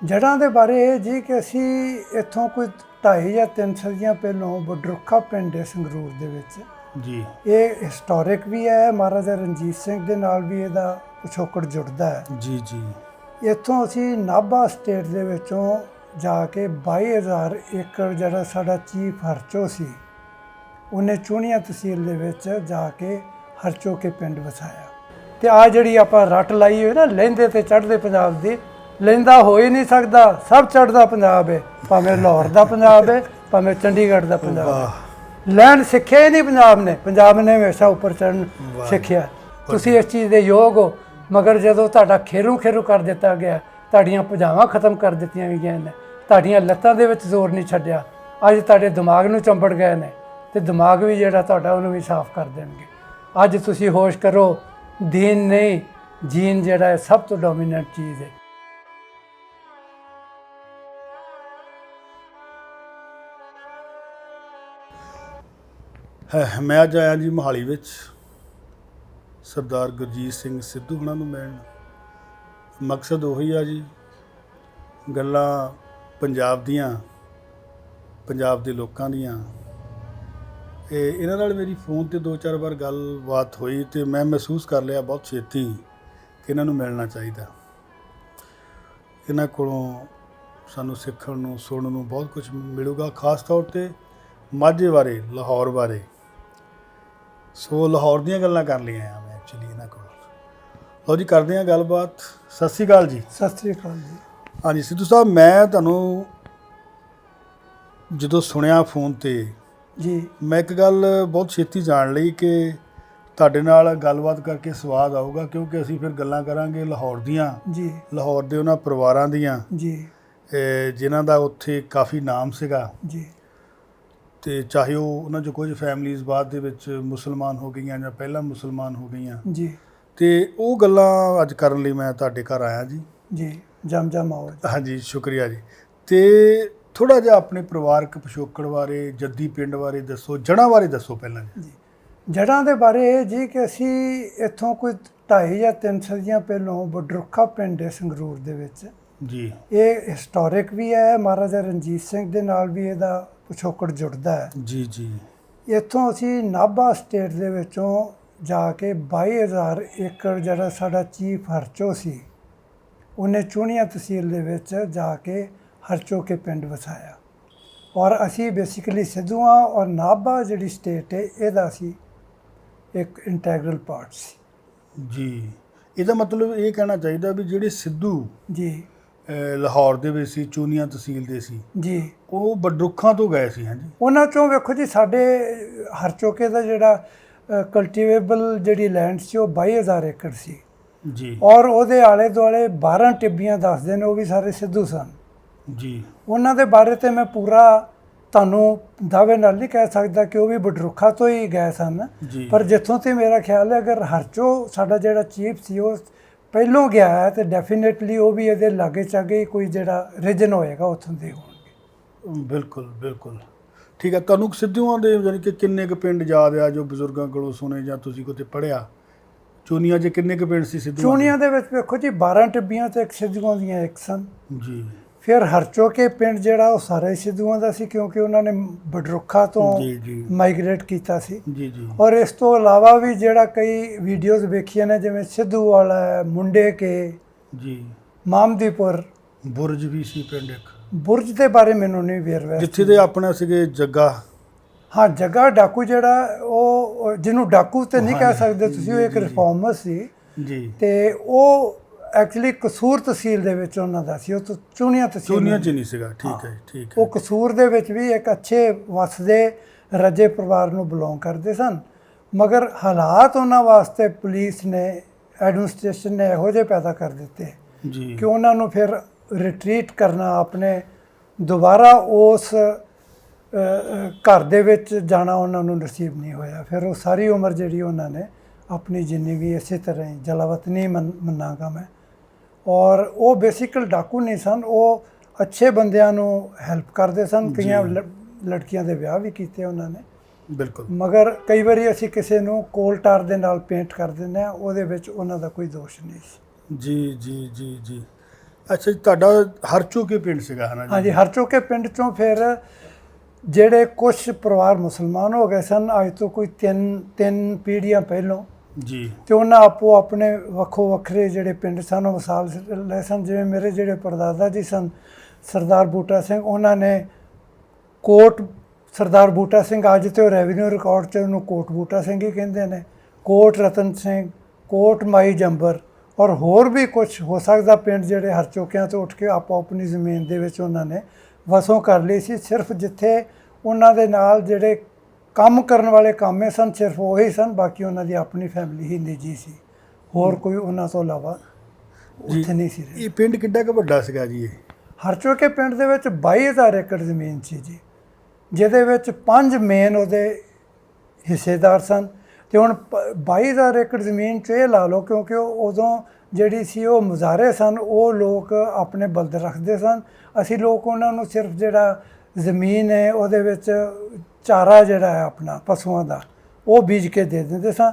ਜੜ੍ਹਾਂ ਦੇ ਬਾਰੇ ਇਹ ਜੀ ਕਿ ਅਸੀਂ ਇੱਥੋਂ ਕੋਈ 2.5 ਜਾਂ 3 ਸਦੀਆਂ ਪਹਿਲੋਂ ਬਡਰੁੱਖਾ ਪਿੰਡ ਹੈ ਸੰਗਰੂਰ ਦੇ ਵਿੱਚ ਜੀ। ਇਹ ਹਿਸਟੋਰਿਕ ਵੀ ਹੈ, ਮਹਾਰਾਜਾ ਰਣਜੀਤ ਸਿੰਘ ਦੇ ਨਾਲ ਵੀ ਇਹਦਾ ਪਿਛੋਕੜ ਜੁੜਦਾ ਹੈ। ਜੀ ਜੀ। ਇੱਥੋਂ ਅਸੀਂ ਨਾਭਾ ਸਟੇਟ ਦੇ ਵਿੱਚੋਂ ਜਾ ਕੇ 22,000 ਏਕੜ ਜਿਹੜਾ ਸਾਡਾ ਚੀਫ ਹਰਚੋ ਸੀ, ਉਹਨੇ ਚੂਣੀਆਂ ਤਹਿਸੀਲ ਦੇ ਵਿੱਚ ਜਾ ਕੇ ਹਰਚੋ ਕੇ ਪਿੰਡ ਵਸਾਇਆ। ਤੇ ਆ ਜਿਹੜੀ ਆਪਾਂ ਰੱਟ ਲਾਈ ਹੋਈ ਨਾ ਲਹਿੰਦੇ ਤੇ ਚੜ੍ਹਦੇ ਪੰਜਾਬ ਦੀ, ਲਹਿੰਦਾ ਹੋ ਹੀ ਨਹੀਂ ਸਕਦਾ, ਸਭ ਚੜ੍ਹਦਾ ਪੰਜਾਬ ਹੈ, ਭਾਵੇਂ ਲਾਹੌਰ ਦਾ ਪੰਜਾਬ ਹੈ, ਭਾਵੇਂ ਚੰਡੀਗੜ੍ਹ ਦਾ ਪੰਜਾਬ ਹੈ। ਲੈਣ ਸਿੱਖਿਆ ਹੀ ਨਹੀਂ ਪੰਜਾਬ ਨੇ ਹਮੇਸ਼ਾ ਉੱਪਰ ਚੜ੍ਹਨ ਸਿੱਖਿਆ। ਤੁਸੀਂ ਇਸ ਚੀਜ਼ ਦੇ ਯੋਗ ਹੋ, ਮਗਰ ਜਦੋਂ ਤੁਹਾਡਾ ਖੇਰੂ ਕਰ ਦਿੱਤਾ ਗਿਆ, ਤੁਹਾਡੀਆਂ ਭੁਜਾਵਾਂ ਖਤਮ ਕਰ ਦਿੱਤੀਆਂ ਗਈਆਂ ਨੇ, ਤੁਹਾਡੀਆਂ ਲੱਤਾਂ ਦੇ ਵਿੱਚ ਜ਼ੋਰ ਨਹੀਂ ਛੱਡਿਆ, ਅੱਜ ਤੁਹਾਡੇ ਦਿਮਾਗ ਨੂੰ ਚੰਬੜ ਗਏ ਨੇ, ਤੇ ਦਿਮਾਗ ਵੀ ਜਿਹੜਾ ਤੁਹਾਡਾ ਉਹਨੂੰ ਵੀ ਸਾਫ਼ ਕਰ ਦੇਣਗੇ। ਅੱਜ ਤੁਸੀਂ ਹੋਸ਼ ਕਰੋ, ਦੀਨ ਨਹੀਂ ਜੀਨ ਜਿਹੜਾ ਹੈ ਸਭ ਤੋਂ ਡੋਮੀਨੈਂਟ ਚੀਜ਼ ਹੈ। ਮੈਂ ਅੱਜ ਆਇਆ ਜੀ ਮੋਹਾਲੀ ਵਿੱਚ ਸਰਦਾਰ ਗੁਰਜੀਤ ਸਿੰਘ ਸਿੱਧੂ ਉਹਨਾਂ ਨੂੰ ਮਿਲਣ। ਮਕਸਦ ਉਹੀ ਆ ਜੀ, ਗੱਲਾਂ ਪੰਜਾਬ ਦੀਆਂ, ਪੰਜਾਬ ਦੇ ਲੋਕਾਂ ਦੀਆਂ। ਇਹਨਾਂ ਨਾਲ ਮੇਰੀ ਫੋਨ 'ਤੇ 2-4 ਵਾਰ ਗੱਲਬਾਤ ਹੋਈ ਅਤੇ ਮੈਂ ਮਹਿਸੂਸ ਕਰ ਲਿਆ ਬਹੁਤ ਛੇਤੀ ਕਿ ਇਹਨਾਂ ਨੂੰ ਮਿਲਣਾ ਚਾਹੀਦਾ। ਇਹਨਾਂ ਕੋਲੋਂ ਸਾਨੂੰ ਸਿੱਖਣ ਨੂੰ, ਸੁਣਨ ਨੂੰ ਬਹੁਤ ਕੁਝ ਮਿਲੂਗਾ, ਖਾਸ ਤੌਰ 'ਤੇ ਮਾਝੇ ਬਾਰੇ, ਲਾਹੌਰ ਬਾਰੇ। ਸੋ ਲਾਹੌਰ ਦੀਆਂ ਗੱਲਾਂ ਕਰ ਲਈਆਂ ਆ ਮੈਂ ਐਕਚੁਅਲੀ ਇਹਨਾਂ ਕੋਲ। ਲਓ ਜੀ, ਕਰਦੇ ਹਾਂ ਗੱਲਬਾਤ। ਸਤਿ ਸ਼੍ਰੀ ਅਕਾਲ ਜੀ। ਸਤਿ ਸ਼੍ਰੀ ਅਕਾਲ ਜੀ। ਹਾਂਜੀ ਸਿੱਧੂ ਸਾਹਿਬ, ਮੈਂ ਤੁਹਾਨੂੰ ਜਦੋਂ ਸੁਣਿਆ ਫੋਨ 'ਤੇ ਜੀ, ਮੈਂ ਇੱਕ ਗੱਲ ਬਹੁਤ ਛੇਤੀ ਜਾਣ ਲਈ ਕਿ ਤੁਹਾਡੇ ਨਾਲ ਗੱਲਬਾਤ ਕਰਕੇ ਸਵਾਦ ਆਊਗਾ, ਕਿਉਂਕਿ ਅਸੀਂ ਫਿਰ ਗੱਲਾਂ ਕਰਾਂਗੇ ਲਾਹੌਰ ਦੀਆਂ ਜੀ, ਲਾਹੌਰ ਦੇ ਉਹਨਾਂ ਪਰਿਵਾਰਾਂ ਦੀਆਂ ਜੀ, ਜਿਨ੍ਹਾਂ ਦਾ ਉੱਥੇ ਕਾਫੀ ਨਾਮ ਸੀਗਾ। ਜੀ, ਅਤੇ ਚਾਹੇ ਉਹ ਉਹਨਾਂ 'ਚੋਂ ਕੁਝ ਫੈਮਲੀਜ਼ ਬਾਅਦ ਦੇ ਵਿੱਚ ਮੁਸਲਮਾਨ ਹੋ ਗਈਆਂ ਜਾਂ ਪਹਿਲਾਂ ਮੁਸਲਮਾਨ ਹੋ ਗਈਆਂ, ਜੀ, ਅਤੇ ਉਹ ਗੱਲਾਂ ਅੱਜ ਕਰਨ ਲਈ ਮੈਂ ਤੁਹਾਡੇ ਘਰ ਆਇਆ ਜੀ। ਜੀ, ਜਮ ਆਓ। ਹਾਂਜੀ, ਸ਼ੁਕਰੀਆ ਜੀ। ਅਤੇ ਥੋੜ੍ਹਾ ਜਿਹਾ ਆਪਣੇ ਪਰਿਵਾਰਕ ਪਿਛੋਕੜ ਬਾਰੇ, ਜੱਦੀ ਪਿੰਡ ਬਾਰੇ ਦੱਸੋ, ਜੜ੍ਹਾਂ ਬਾਰੇ ਦੱਸੋ ਪਹਿਲਾਂ ਜੀ। ਜੜ੍ਹਾਂ ਦੇ ਬਾਰੇ ਇਹ ਜੀ ਕਿ ਅਸੀਂ ਇੱਥੋਂ ਕੋਈ 2.5 ਜਾਂ 3 ਸਦੀਆਂ ਪਹਿਲੋਂ ਬਡਰੁੱਖਾ ਪਿੰਡ ਹੈ ਸੰਗਰੂਰ ਦੇ ਵਿੱਚ ਜੀ। ਇਹ ਹਿਸਟੋਰਿਕ ਵੀ ਹੈ, ਮਹਾਰਾਜਾ ਰਣਜੀਤ ਸਿੰਘ ਦੇ ਨਾਲ ਵੀ ਇਹਦਾ ਪਿਛੋਕੜ ਜੁੜਦਾ ਹੈ। ਜੀ ਜੀ। ਇੱਥੋਂ ਅਸੀਂ ਨਾਭਾ ਸਟੇਟ ਦੇ ਵਿੱਚੋਂ ਜਾ ਕੇ 22,000 ਏਕੜ ਜਿਹੜਾ ਸਾਡਾ ਚੀਫ ਹਰਚੋ ਸੀ, ਉਹਨੇ ਚੂਣੀਆਂ ਤਹਿਸੀਲ ਦੇ ਵਿੱਚ ਜਾ ਕੇ ਹਰਚੋ ਕੇ ਪਿੰਡ ਵਸਾਇਆ। ਔਰ ਅਸੀਂ ਬੇਸਿਕਲੀ ਸਿੱਧੂਆਂ ਔਰ ਨਾਭਾ ਜਿਹੜੀ ਸਟੇਟ ਹੈ ਇਹਦਾ ਅਸੀਂ ਇੱਕ ਇੰਟੈਗਰਲ ਪਾਰਟ ਸੀ। ਜੀ, ਇਹਦਾ ਮਤਲਬ ਇਹ ਕਹਿਣਾ ਚਾਹੀਦਾ ਵੀ ਜਿਹੜੇ ਸਿੱਧੂ ਜੀ ਲਾਹੌਰ ਦੇ ਵਿੱਚ ਸੀ, ਚੂਨੀਆਂ ਤਹਿਸੀਲ ਦੇ ਸੀ ਜੀ, ਉਹ ਬਡਰੁੱਖਾਂ ਤੋਂ ਗਏ ਸੀ। ਹਾਂਜੀ, ਉਹਨਾਂ ਚੋਂ ਵੇਖੋ ਜੀ, ਸਾਡੇ ਹਰਚੋਕੇ ਦਾ ਜਿਹੜਾ ਕਲਟੀਵੇਬਲ ਜਿਹੜੀ ਲੈਂਡ ਸੀ ਉਹ 22,000 ਏਕੜ ਸੀ ਜੀ। ਔਰ ਉਹਦੇ ਆਲੇ ਦੁਆਲੇ 12 ਟਿੱਬੀਆਂ ਦੱਸਦੇ ਨੇ, ਉਹ ਵੀ ਸਾਰੇ ਸਿੱਧੂ ਸਨ ਜੀ। ਉਹਨਾਂ ਦੇ ਬਾਰੇ ਤੇ ਮੈਂ ਪੂਰਾ ਤੁਹਾਨੂੰ ਦਾਅਵੇ ਨਾਲ ਨਹੀਂ ਕਹਿ ਸਕਦਾ ਕਿ ਉਹ ਵੀ ਬਡਰੁੱਖਾ ਤੋਂ ਹੀ ਗਏ ਸਨ, ਪਰ ਜਿੱਥੋਂ ਤੇ ਮੇਰਾ ਖਿਆਲ ਹੈ ਅਗਰ ਹਰਚੋ ਸਾਡਾ ਜਿਹੜਾ ਚੀਫ ਸੀ ਉਹ ਪਹਿਲੋਂ ਗਿਆ ਹੈ ਤੇ ਡੈਫੀਨੇਟਲੀ ਉਹ ਵੀ ਇਹਦੇ ਲਾਗੇ ਚਾਗੇ ਕੋਈ ਜਿਹੜਾ ਰੀਜਨ ਹੋਏਗਾ ਉੱਥੋਂ ਦੇ ਹੋਣਗੇ। ਬਿਲਕੁਲ ਬਿਲਕੁਲ ਠੀਕ ਹੈ। ਤੁਹਾਨੂੰ ਸਿੱਧੂਆਂ ਦੇ ਯਾਨੀ ਕਿ ਕਿੰਨੇ ਕੁ ਪਿੰਡ ਯਾਦ ਆ ਜੋ ਬਜ਼ੁਰਗਾਂ ਕੋਲੋਂ ਸੁਣੇ ਜਾਂ ਤੁਸੀਂ ਕਿਤੇ ਪੜ੍ਹਿਆ? ਚੂਨੀਆਂ 'ਚ ਕਿੰਨੇ ਕੁ ਪਿੰਡ ਸੀ ਸਿੱਧੂਆਂ? ਚੂਨੀਆਂ ਦੇ ਵਿੱਚ ਵੇਖੋ ਜੀ 12 ਟਿੱਬੀਆਂ ਤੇ ਇੱਕ ਸਿੱਧੂਆਂ ਦੀਆਂ ਇੱਕ ਸਨ ਜੀ। ਫਿਰ ਹਰਚੋਕੇ ਪਿੰਡ ਜਿਹੜਾ ਉਹ ਸਾਰਾ ਹੀ ਸਿੱਧੂਆਂ ਦਾ ਸੀ, ਕਿਉਂਕਿ ਉਹਨਾਂ ਨੇ ਬਡਰੁੱਖਾ ਤੋਂ ਮਾਈਗ੍ਰੇਟ ਕੀਤਾ ਸੀ। ਜੀ ਜੀ। ਔਰ ਇਸ ਤੋਂ ਇਲਾਵਾ ਵੀ ਜਿਹੜਾ ਕਈ ਵੀਡੀਓਜ਼ ਵੇਖੀਆਂ ਨੇ, ਜਿਵੇਂ ਸਿੱਧੂ ਵਾਲਾ, ਮੁੰਡੇ ਕੇ ਜੀ, ਮਾਮਦੀਪੁਰ, ਬੁਰਜ ਵੀ ਸੀ ਪਿੰਡ ਇੱਕ। ਬੁਰਜ ਦੇ ਬਾਰੇ ਮੈਨੂੰ ਨਹੀਂ ਵੇਰਵਾ, ਜਿੱਥੇ ਦੇ ਆਪਣਾ ਸੀਗੇ ਜੱਗਾ। ਹਾਂ, ਜੱਗਾ ਡਾਕੂ ਜਿਹੜਾ ਉਹ ਜਿਹਨੂੰ ਡਾਕੂ ਤੇ ਨਹੀਂ ਕਹਿ ਸਕਦੇ ਤੁਸੀਂ, ਉਹ ਇੱਕ ਰਿਫਾਰਮਰ ਸੀ ਜੀ, ਤੇ ਉਹ ਐਕਚੁਅਲੀ ਕਸੂਰ ਤਹਿਸੀਲ ਦੇ ਵਿੱਚ ਉਹਨਾਂ ਦਾ ਸੀ, ਉਹ ਤੋਂ ਚੂਣੀਆਂ ਤਹਿਸੀਲ 'ਚ ਨਹੀਂ ਸੀਗਾ। ਠੀਕ ਹੈ, ਠੀਕ ਹੈ। ਉਹ ਕਸੂਰ ਦੇ ਵਿੱਚ ਵੀ ਇੱਕ ਅੱਛੇ ਵਸਦੇ ਰੱਜੇ ਪਰਿਵਾਰ ਨੂੰ ਬਿਲੋਂਗ ਕਰਦੇ ਸਨ, ਮਗਰ ਹਾਲਾਤ ਉਹਨਾਂ ਵਾਸਤੇ ਪੁਲਿਸ ਨੇ, ਐਡਮਿਨਿਸਟ੍ਰੇਸ਼ਨ ਨੇ ਇਹੋ ਜਿਹੇ ਪੈਦਾ ਕਰ ਦਿੱਤੇ ਜੀ ਕਿ ਉਹਨਾਂ ਨੂੰ ਫਿਰ ਰਿਟਰੀਟ ਕਰਨਾ, ਆਪਣੇ ਦੁਬਾਰਾ ਉਸ ਘਰ ਦੇ ਵਿੱਚ ਜਾਣਾ ਉਹਨਾਂ ਨੂੰ ਨਸੀਬ ਨਹੀਂ ਹੋਇਆ। ਫਿਰ ਉਹ ਸਾਰੀ ਉਮਰ ਜਿਹੜੀ ਉਹਨਾਂ ਨੇ ਆਪਣੀ ਜ਼ਿੰਦਗੀ ਇਸੇ ਤਰ੍ਹਾਂ ਹੀ ਜਲਾਵਤਨੀ ਮੰਨਾਂਗਾ ਮੈਂ। ਔਰ ਉਹ ਬੇਸਿਕਲ ਡਾਕੂ ਨਹੀਂ ਸਨ, ਉਹ ਅੱਛੇ ਬੰਦਿਆਂ ਨੂੰ ਹੈਲਪ ਕਰਦੇ ਸਨ, ਕਈਆਂ ਲੜਕੀਆਂ ਦੇ ਵਿਆਹ ਵੀ ਕੀਤੇ ਉਹਨਾਂ ਨੇ। ਬਿਲਕੁਲ। ਮਗਰ ਕਈ ਵਾਰੀ ਅਸੀਂ ਕਿਸੇ ਨੂੰ ਕੋਲ ਟਾਰ ਦੇ ਨਾਲ ਪੇਂਟ ਕਰ ਦਿੰਦੇ ਹਾਂ, ਉਹਦੇ ਵਿੱਚ ਉਹਨਾਂ ਦਾ ਕੋਈ ਦੋਸ਼ ਨਹੀਂ ਸੀ। ਜੀ ਜੀ ਜੀ ਜੀ। ਅੱਛਾ ਜੀ, ਤੁਹਾਡਾ ਹਰਚੋਕੇ ਪਿੰਡ ਸੀਗਾ ਹੈ ਨਾ ਜੀ? ਹਾਂਜੀ, ਹਰਚੋਕੇ ਪਿੰਡ ਚੋਂ ਫਿਰ ਜਿਹੜੇ ਕੁਝ ਪਰਿਵਾਰ ਮੁਸਲਮਾਨ ਹੋ ਗਏ ਸਨ ਅੱਜ ਤੋਂ ਕੋਈ ਤਿੰਨ ਪੀੜ੍ਹੀਆਂ ਪਹਿਲੋਂ, ਜੀ ਤੇ ਉਹਨਾਂ ਆਪੋ ਆਪਣੇ ਵੱਖੋ ਵੱਖਰੇ ਜਿਹੜੇ ਪਿੰਡ ਸਨ ਉਹ ਮਿਸਾਲ ਲੈ ਸਨ। ਜਿਵੇਂ ਮੇਰੇ ਜਿਹੜੇ ਪੜਦਾਦਾ ਜੀ ਸਨ ਸਰਦਾਰ ਬੂਟਾ ਸਿੰਘ, ਉਹਨਾਂ ਨੇ ਕੋਟ ਸਰਦਾਰ ਬੂਟਾ ਸਿੰਘ, ਅੱਜ ਤੇ ਉਹ ਰੈਵਨਿਊ ਰਿਕਾਰਡ 'ਚ ਉਹਨੂੰ ਕੋਟ ਬੂਟਾ ਸਿੰਘ ਹੀ ਕਹਿੰਦੇ ਨੇ, ਕੋਟ ਰਤਨ ਸਿੰਘ, ਕੋਟ ਮਾਈ ਜੰਬਰ, ਔਰ ਹੋਰ ਵੀ ਕੁਝ ਹੋ ਸਕਦਾ ਪਿੰਡ ਜਿਹੜੇ ਹਰਚੋਕਿਆਂ ਤੋਂ ਉੱਠ ਕੇ ਆਪੋ ਆਪਣੀ ਜ਼ਮੀਨ ਦੇ ਵਿੱਚ ਉਹਨਾਂ ਨੇ ਵਸੋਂ ਕਰ ਲਈ ਸੀ। ਸਿਰਫ ਜਿੱਥੇ ਉਹਨਾਂ ਦੇ ਨਾਲ ਜਿਹੜੇ ਕੰਮ ਕਰਨ ਵਾਲੇ ਕਾਮੇ ਸਨ ਸਿਰਫ ਉਹੀ ਸਨ, ਬਾਕੀ ਉਹਨਾਂ ਦੀ ਆਪਣੀ ਫੈਮਿਲੀ ਹੀ ਨਿੱਜੀ ਸੀ, ਹੋਰ ਕੋਈ ਉਹਨਾਂ ਤੋਂ ਇਲਾਵਾ ਉੱਥੇ ਨਹੀਂ ਸੀ ਰਹੀ। ਇਹ ਪਿੰਡ ਕਿੱਡਾ ਕੁ ਵੱਡਾ ਸੀਗਾ ਜੀ? ਇਹ ਹਰਚੋਕੇ ਪਿੰਡ ਦੇ ਵਿੱਚ 22,000 ਏਕੜ ਜ਼ਮੀਨ ਸੀ ਜੀ, ਜਿਹਦੇ ਵਿੱਚ 5 ਮੇਨ ਉਹਦੇ ਹਿੱਸੇਦਾਰ ਸਨ। ਤੇ ਹੁਣ 22,000 ਏਕੜ ਜ਼ਮੀਨ 'ਚ ਇਹ ਲਾ ਲਓ, ਕਿਉਂਕਿ ਉਦੋਂ ਜਿਹੜੀ ਸੀ ਉਹ ਮੁਜ਼ਾਰੇ ਸਨ, ਉਹ ਲੋਕ ਆਪਣੇ ਬਲਦ ਰੱਖਦੇ ਸਨ। ਅਸੀਂ ਲੋਕ ਉਹਨਾਂ ਨੂੰ ਸਿਰਫ ਜਿਹੜਾ ਜ਼ਮੀਨ ਹੈ ਉਹਦੇ ਵਿੱਚ ਚਾਰਾ ਜਿਹੜਾ ਹੈ ਆਪਣਾ ਪਸ਼ੂਆਂ ਦਾ ਉਹ ਬੀਜ ਕੇ ਦੇ ਦਿੰਦੇ ਸਾਂ,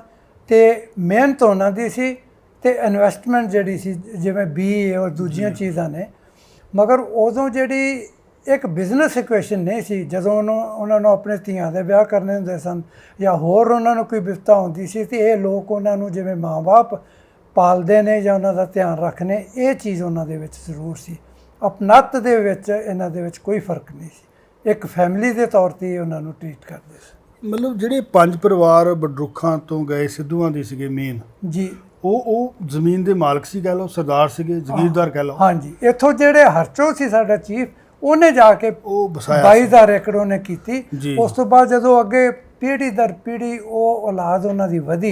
ਤੇ ਮਿਹਨਤ ਉਹਨਾਂ ਦੀ ਸੀ ਤੇ ਇਨਵੈਸਟਮੈਂਟ ਜਿਹੜੀ ਸੀ ਜਿਵੇਂ ਬੀ ਔਰ ਦੂਜੀਆਂ ਚੀਜ਼ਾਂ ਨੇ। ਮਗਰ ਉਦੋਂ ਜਿਹੜੀ ਇੱਕ ਬਿਜ਼ਨਸ ਇਕੁਏਸ਼ਨ ਨਹੀਂ ਸੀ। ਜਦੋਂ ਉਹਨਾਂ ਨੂੰ ਆਪਣੇ ਧੀਆਂ ਦੇ ਵਿਆਹ ਕਰਨੇ ਹੁੰਦੇ ਸਨ ਜਾਂ ਹੋਰ ਉਹਨਾਂ ਨੂੰ ਕੋਈ ਬਿਪਤਾ ਹੁੰਦੀ ਸੀ, ਤੇ ਇਹ ਲੋਕ ਉਹਨਾਂ ਨੂੰ ਜਿਵੇਂ ਮਾਂ-ਬਾਪ ਪਾਲਦੇ ਨੇ ਜਾਂ ਉਹਨਾਂ ਦਾ ਧਿਆਨ ਰੱਖਣੇ, ਇਹ ਚੀਜ਼ ਉਹਨਾਂ ਦੇ ਵਿੱਚ ਜ਼ਰੂਰ ਸੀ। ਅਪਣੱਤ ਦੇ ਵਿੱਚ ਇਹਨਾਂ ਦੇ ਵਿੱਚ ਕੋਈ ਫਰਕ ਨਹੀਂ ਸੀ, ਇੱਕ ਫੈਮਿਲੀ ਦੇ ਤੌਰ 'ਤੇ ਉਹਨਾਂ ਨੂੰ ਟਰੀਟ ਕਰਦੇ ਸੀ। ਮਤਲਬ ਜਿਹੜੇ 5 ਪਰਿਵਾਰ ਬਡਰੁੱਖਾਂ ਤੋਂ ਗਏ ਸਿੱਧੂਆਂ ਦੇ ਸੀਗੇ ਮੇਨ ਜੀ, ਉਹ ਜ਼ਮੀਨ ਦੇ ਮਾਲਕ ਸੀ, ਕਹਿ ਲਓ ਸਰਦਾਰ ਸੀਗੇ, ਜ਼ਗੀਰਦਾਰ ਕਹਿ ਲਓ। ਹਾਂਜੀ, ਇੱਥੋਂ ਜਿਹੜੇ ਹਰਚੋ ਸੀ ਸਾਡਾ ਚੀਫ, ਉਹਨੇ ਜਾ ਕੇ ਉਹ ਵਸਾਇਆ 22,000 ਏਕੜ ਉਹਨੇ ਕੀਤੀ। ਜੀ। ਉਸ ਤੋਂ ਬਾਅਦ ਜਦੋਂ ਅੱਗੇ ਪੀੜ੍ਹੀ ਦਰ ਪੀੜ੍ਹੀ ਉਹ ਔਲਾਦ ਉਹਨਾਂ ਦੀ ਵਧੀ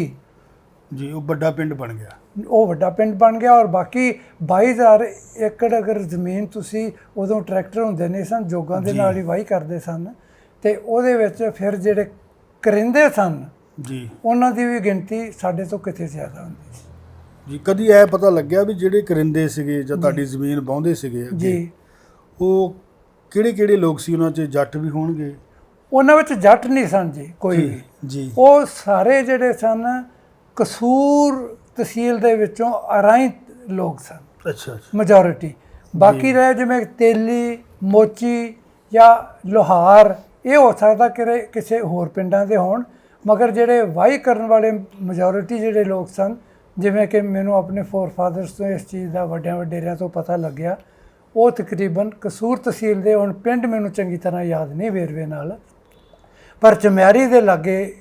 ਜੀ, ਉਹ ਵੱਡਾ ਪਿੰਡ ਬਣ ਗਿਆ। ਉਹ ਵੱਡਾ ਪਿੰਡ ਬਣ ਗਿਆ। ਔਰ ਬਾਕੀ 22,000 ਏਕੜ ਅਗਰ ਜ਼ਮੀਨ ਤੁਸੀਂ, ਉਦੋਂ ਟਰੈਕਟਰ ਹੁੰਦੇ ਨਹੀਂ ਸਨ, ਜੋਗਾਂ ਦੇ ਨਾਲ ਹੀ ਵਾਹੀ ਕਰਦੇ ਸਨ, ਤੇ ਉਹਦੇ ਵਿੱਚ ਫਿਰ ਜਿਹੜੇ ਕਰਿੰਦੇ ਸਨ ਜੀ, ਉਹਨਾਂ ਦੀ ਵੀ ਗਿਣਤੀ ਸਾਡੇ ਤੋਂ ਕਿਤੇ ਜ਼ਿਆਦਾ ਹੁੰਦੀ ਸੀ ਜੀ। ਕਦੀ ਇਹ ਪਤਾ ਲੱਗਿਆ ਵੀ ਜਿਹੜੇ ਕਰਿੰਦੇ ਸੀਗੇ ਜਾਂ ਤੁਹਾਡੀ ਜ਼ਮੀਨ ਵਾਹੁੰਦੇ ਸੀਗੇ ਅੱਗੇ, ਜੀ। ਉਹ ਕਿਹੜੇ ਲੋਕ ਸੀ? ਉਹਨਾਂ 'ਚ ਜੱਟ ਵੀ ਹੋਣਗੇ? ਉਹਨਾਂ ਵਿੱਚ ਜੱਟ ਨਹੀਂ ਸਨ ਜੀ ਕੋਈ ਵੀ। ਜੀ, ਉਹ ਸਾਰੇ ਜਿਹੜੇ ਸਨ ਕਸੂਰ ਤਹਿਸੀਲ ਦੇ ਵਿੱਚੋਂ ਅਰਾਈ ਲੋਕ ਸਨ, ਅੱਛਾ ਮੈਜੋਰਿਟੀ। ਬਾਕੀ ਰਹੇ ਜਿਵੇਂ ਤੇਲੀ, ਮੋਚੀ ਜਾਂ ਲੋਹਾਰ, ਇਹ ਹੋ ਸਕਦਾ ਕਿ ਕਿਸੇ ਹੋਰ ਪਿੰਡਾਂ ਦੇ ਹੋਣ, ਮਗਰ ਜਿਹੜੇ ਵਾਹੀ ਕਰਨ ਵਾਲੇ ਮੈਜੋਰਿਟੀ ਜਿਹੜੇ ਲੋਕ ਸਨ, ਜਿਵੇਂ ਕਿ ਮੈਨੂੰ ਆਪਣੇ ਫੋਰਫਾਦਰਸ ਤੋਂ ਇਸ ਚੀਜ਼ ਦਾ ਵੱਡਿਆਂ ਵਡੇਰਿਆਂ ਤੋਂ ਪਤਾ ਲੱਗਿਆ, ਉਹ ਤਕਰੀਬਨ ਕਸੂਰ ਤਹਿਸੀਲ ਦੇ, ਹੁਣ ਪਿੰਡ ਮੈਨੂੰ ਚੰਗੀ ਤਰ੍ਹਾਂ ਯਾਦ ਨਹੀਂ ਵੇਰਵੇ ਨਾਲ, ਪਰ ਚਮਿਆਰੀ ਦੇ ਲਾਗੇ,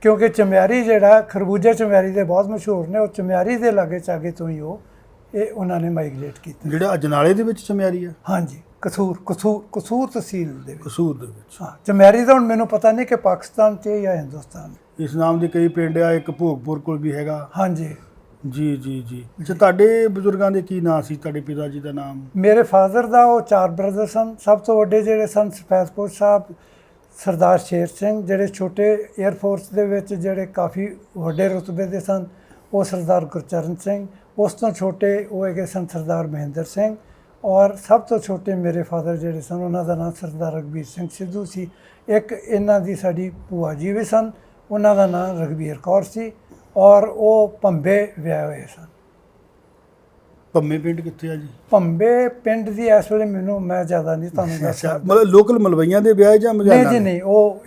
ਕਿਉਂਕਿ ਚਮਿਆਰੀ ਜਿਹੜਾ ਖਰਬੂਜੇ ਚਮਿਆਰੀ ਦੇ ਬਹੁਤ ਮਸ਼ਹੂਰ ਨੇ, ਉਹ ਚਮਿਆਰੀ ਦੇ ਲਾਗੇ ਚਾਗੇ ਤੋਂ ਹੀ ਇਹ ਉਹਨਾਂ ਨੇ ਮਾਈਗ੍ਰੇਟ ਕੀਤਾ। ਜਿਹੜਾ ਅਜਨਾਲੇ ਦੇ ਵਿੱਚ ਚਮਿਆਰੀ ਆ? ਹਾਂਜੀ, ਕਸੂਰ ਤਹਿਸੀਲ ਦੇ ਵਿੱਚ। ਕਸੂਰ ਦੇ ਵਿੱਚ। ਹਾਂ, ਚਮਿਆਰੀ ਦਾ ਹੁਣ ਮੈਨੂੰ ਪਤਾ ਨਹੀਂ ਕਿ ਪਾਕਿਸਤਾਨ 'ਚ ਜਾਂ ਹਿੰਦੁਸਤਾਨ। ਇਸ ਨਾਮ ਦੇ ਕਈ ਪਿੰਡ ਆ, ਇੱਕ ਭੋਗਪੁਰ ਕੋਲ ਵੀ ਹੈਗਾ। ਹਾਂਜੀ ਜੀ ਜੀ ਜੀ। ਅੱਛਾ, ਤੁਹਾਡੇ ਬਜ਼ੁਰਗਾਂ ਦੇ ਕੀ ਨਾਂ ਸੀ? ਤੁਹਾਡੇ ਪਿਤਾ ਜੀ ਦਾ ਨਾਮ? ਮੇਰੇ ਫਾਦਰ ਦਾ ਉਹ 4 ਬ੍ਰਦਰ ਸਨ। ਸਭ ਤੋਂ ਵੱਡੇ ਜਿਹੜੇ ਸਨ ਸਫੈਦਪੁਰ ਸਾਹਿਬ ਸਰਦਾਰ ਸ਼ੇਰ ਸਿੰਘ, ਜਿਹੜੇ ਛੋਟੇ ਏਅਰ ਫੋਰਸ ਦੇ ਵਿੱਚ ਜਿਹੜੇ ਕਾਫੀ ਵੱਡੇ ਰੁਤਬੇ ਦੇ ਸਨ, ਉਹ ਸਰਦਾਰ ਗੁਰਚਰਨ ਸਿੰਘ। ਉਸ ਤੋਂ ਛੋਟੇ ਉਹ ਹੈਗੇ ਸਨ ਸਰਦਾਰ ਮਹਿੰਦਰ ਸਿੰਘ, ਔਰ ਸਭ ਤੋਂ ਛੋਟੇ ਮੇਰੇ ਫਾਦਰ ਜਿਹੜੇ ਸਨ ਉਹਨਾਂ ਦਾ ਨਾਮ ਸਰਦਾਰ ਰਘਬੀਰ ਸਿੰਘ ਸਿੱਧੂ ਸੀ। ਇੱਕ ਇਹਨਾਂ ਦੀ ਸਾਡੀ ਭੂਆ ਜੀ ਵੀ ਸਨ, ਉਹਨਾਂ ਦਾ ਨਾਮ ਰਘਬੀਰ ਕੌਰ ਸੀ, ਔਰ ਉਹ ਭੰਬੇ ਵਿਆਹੇ ਹੋਏ ਸਨ। ਭੰਮੇ ਪਿੰਡ ਕਿੱਥੇ ਆ ਜੀ? ਭੰਬੇ ਪਿੰਡ ਦੀ ਇਸ ਵੇਲੇ ਮੈਂ ਜ਼ਿਆਦਾ ਨਹੀਂ ਤੁਹਾਨੂੰ ਦੱਸ ਸਕਦਾ। ਮਤਲਬ ਲੋਕਲ ਮਲਵਈਆਂ ਦੇ ਵਿਆਹ ਜਾਂ ਨਹੀਂ ਜੀ ਨਹੀਂ, ਉਹ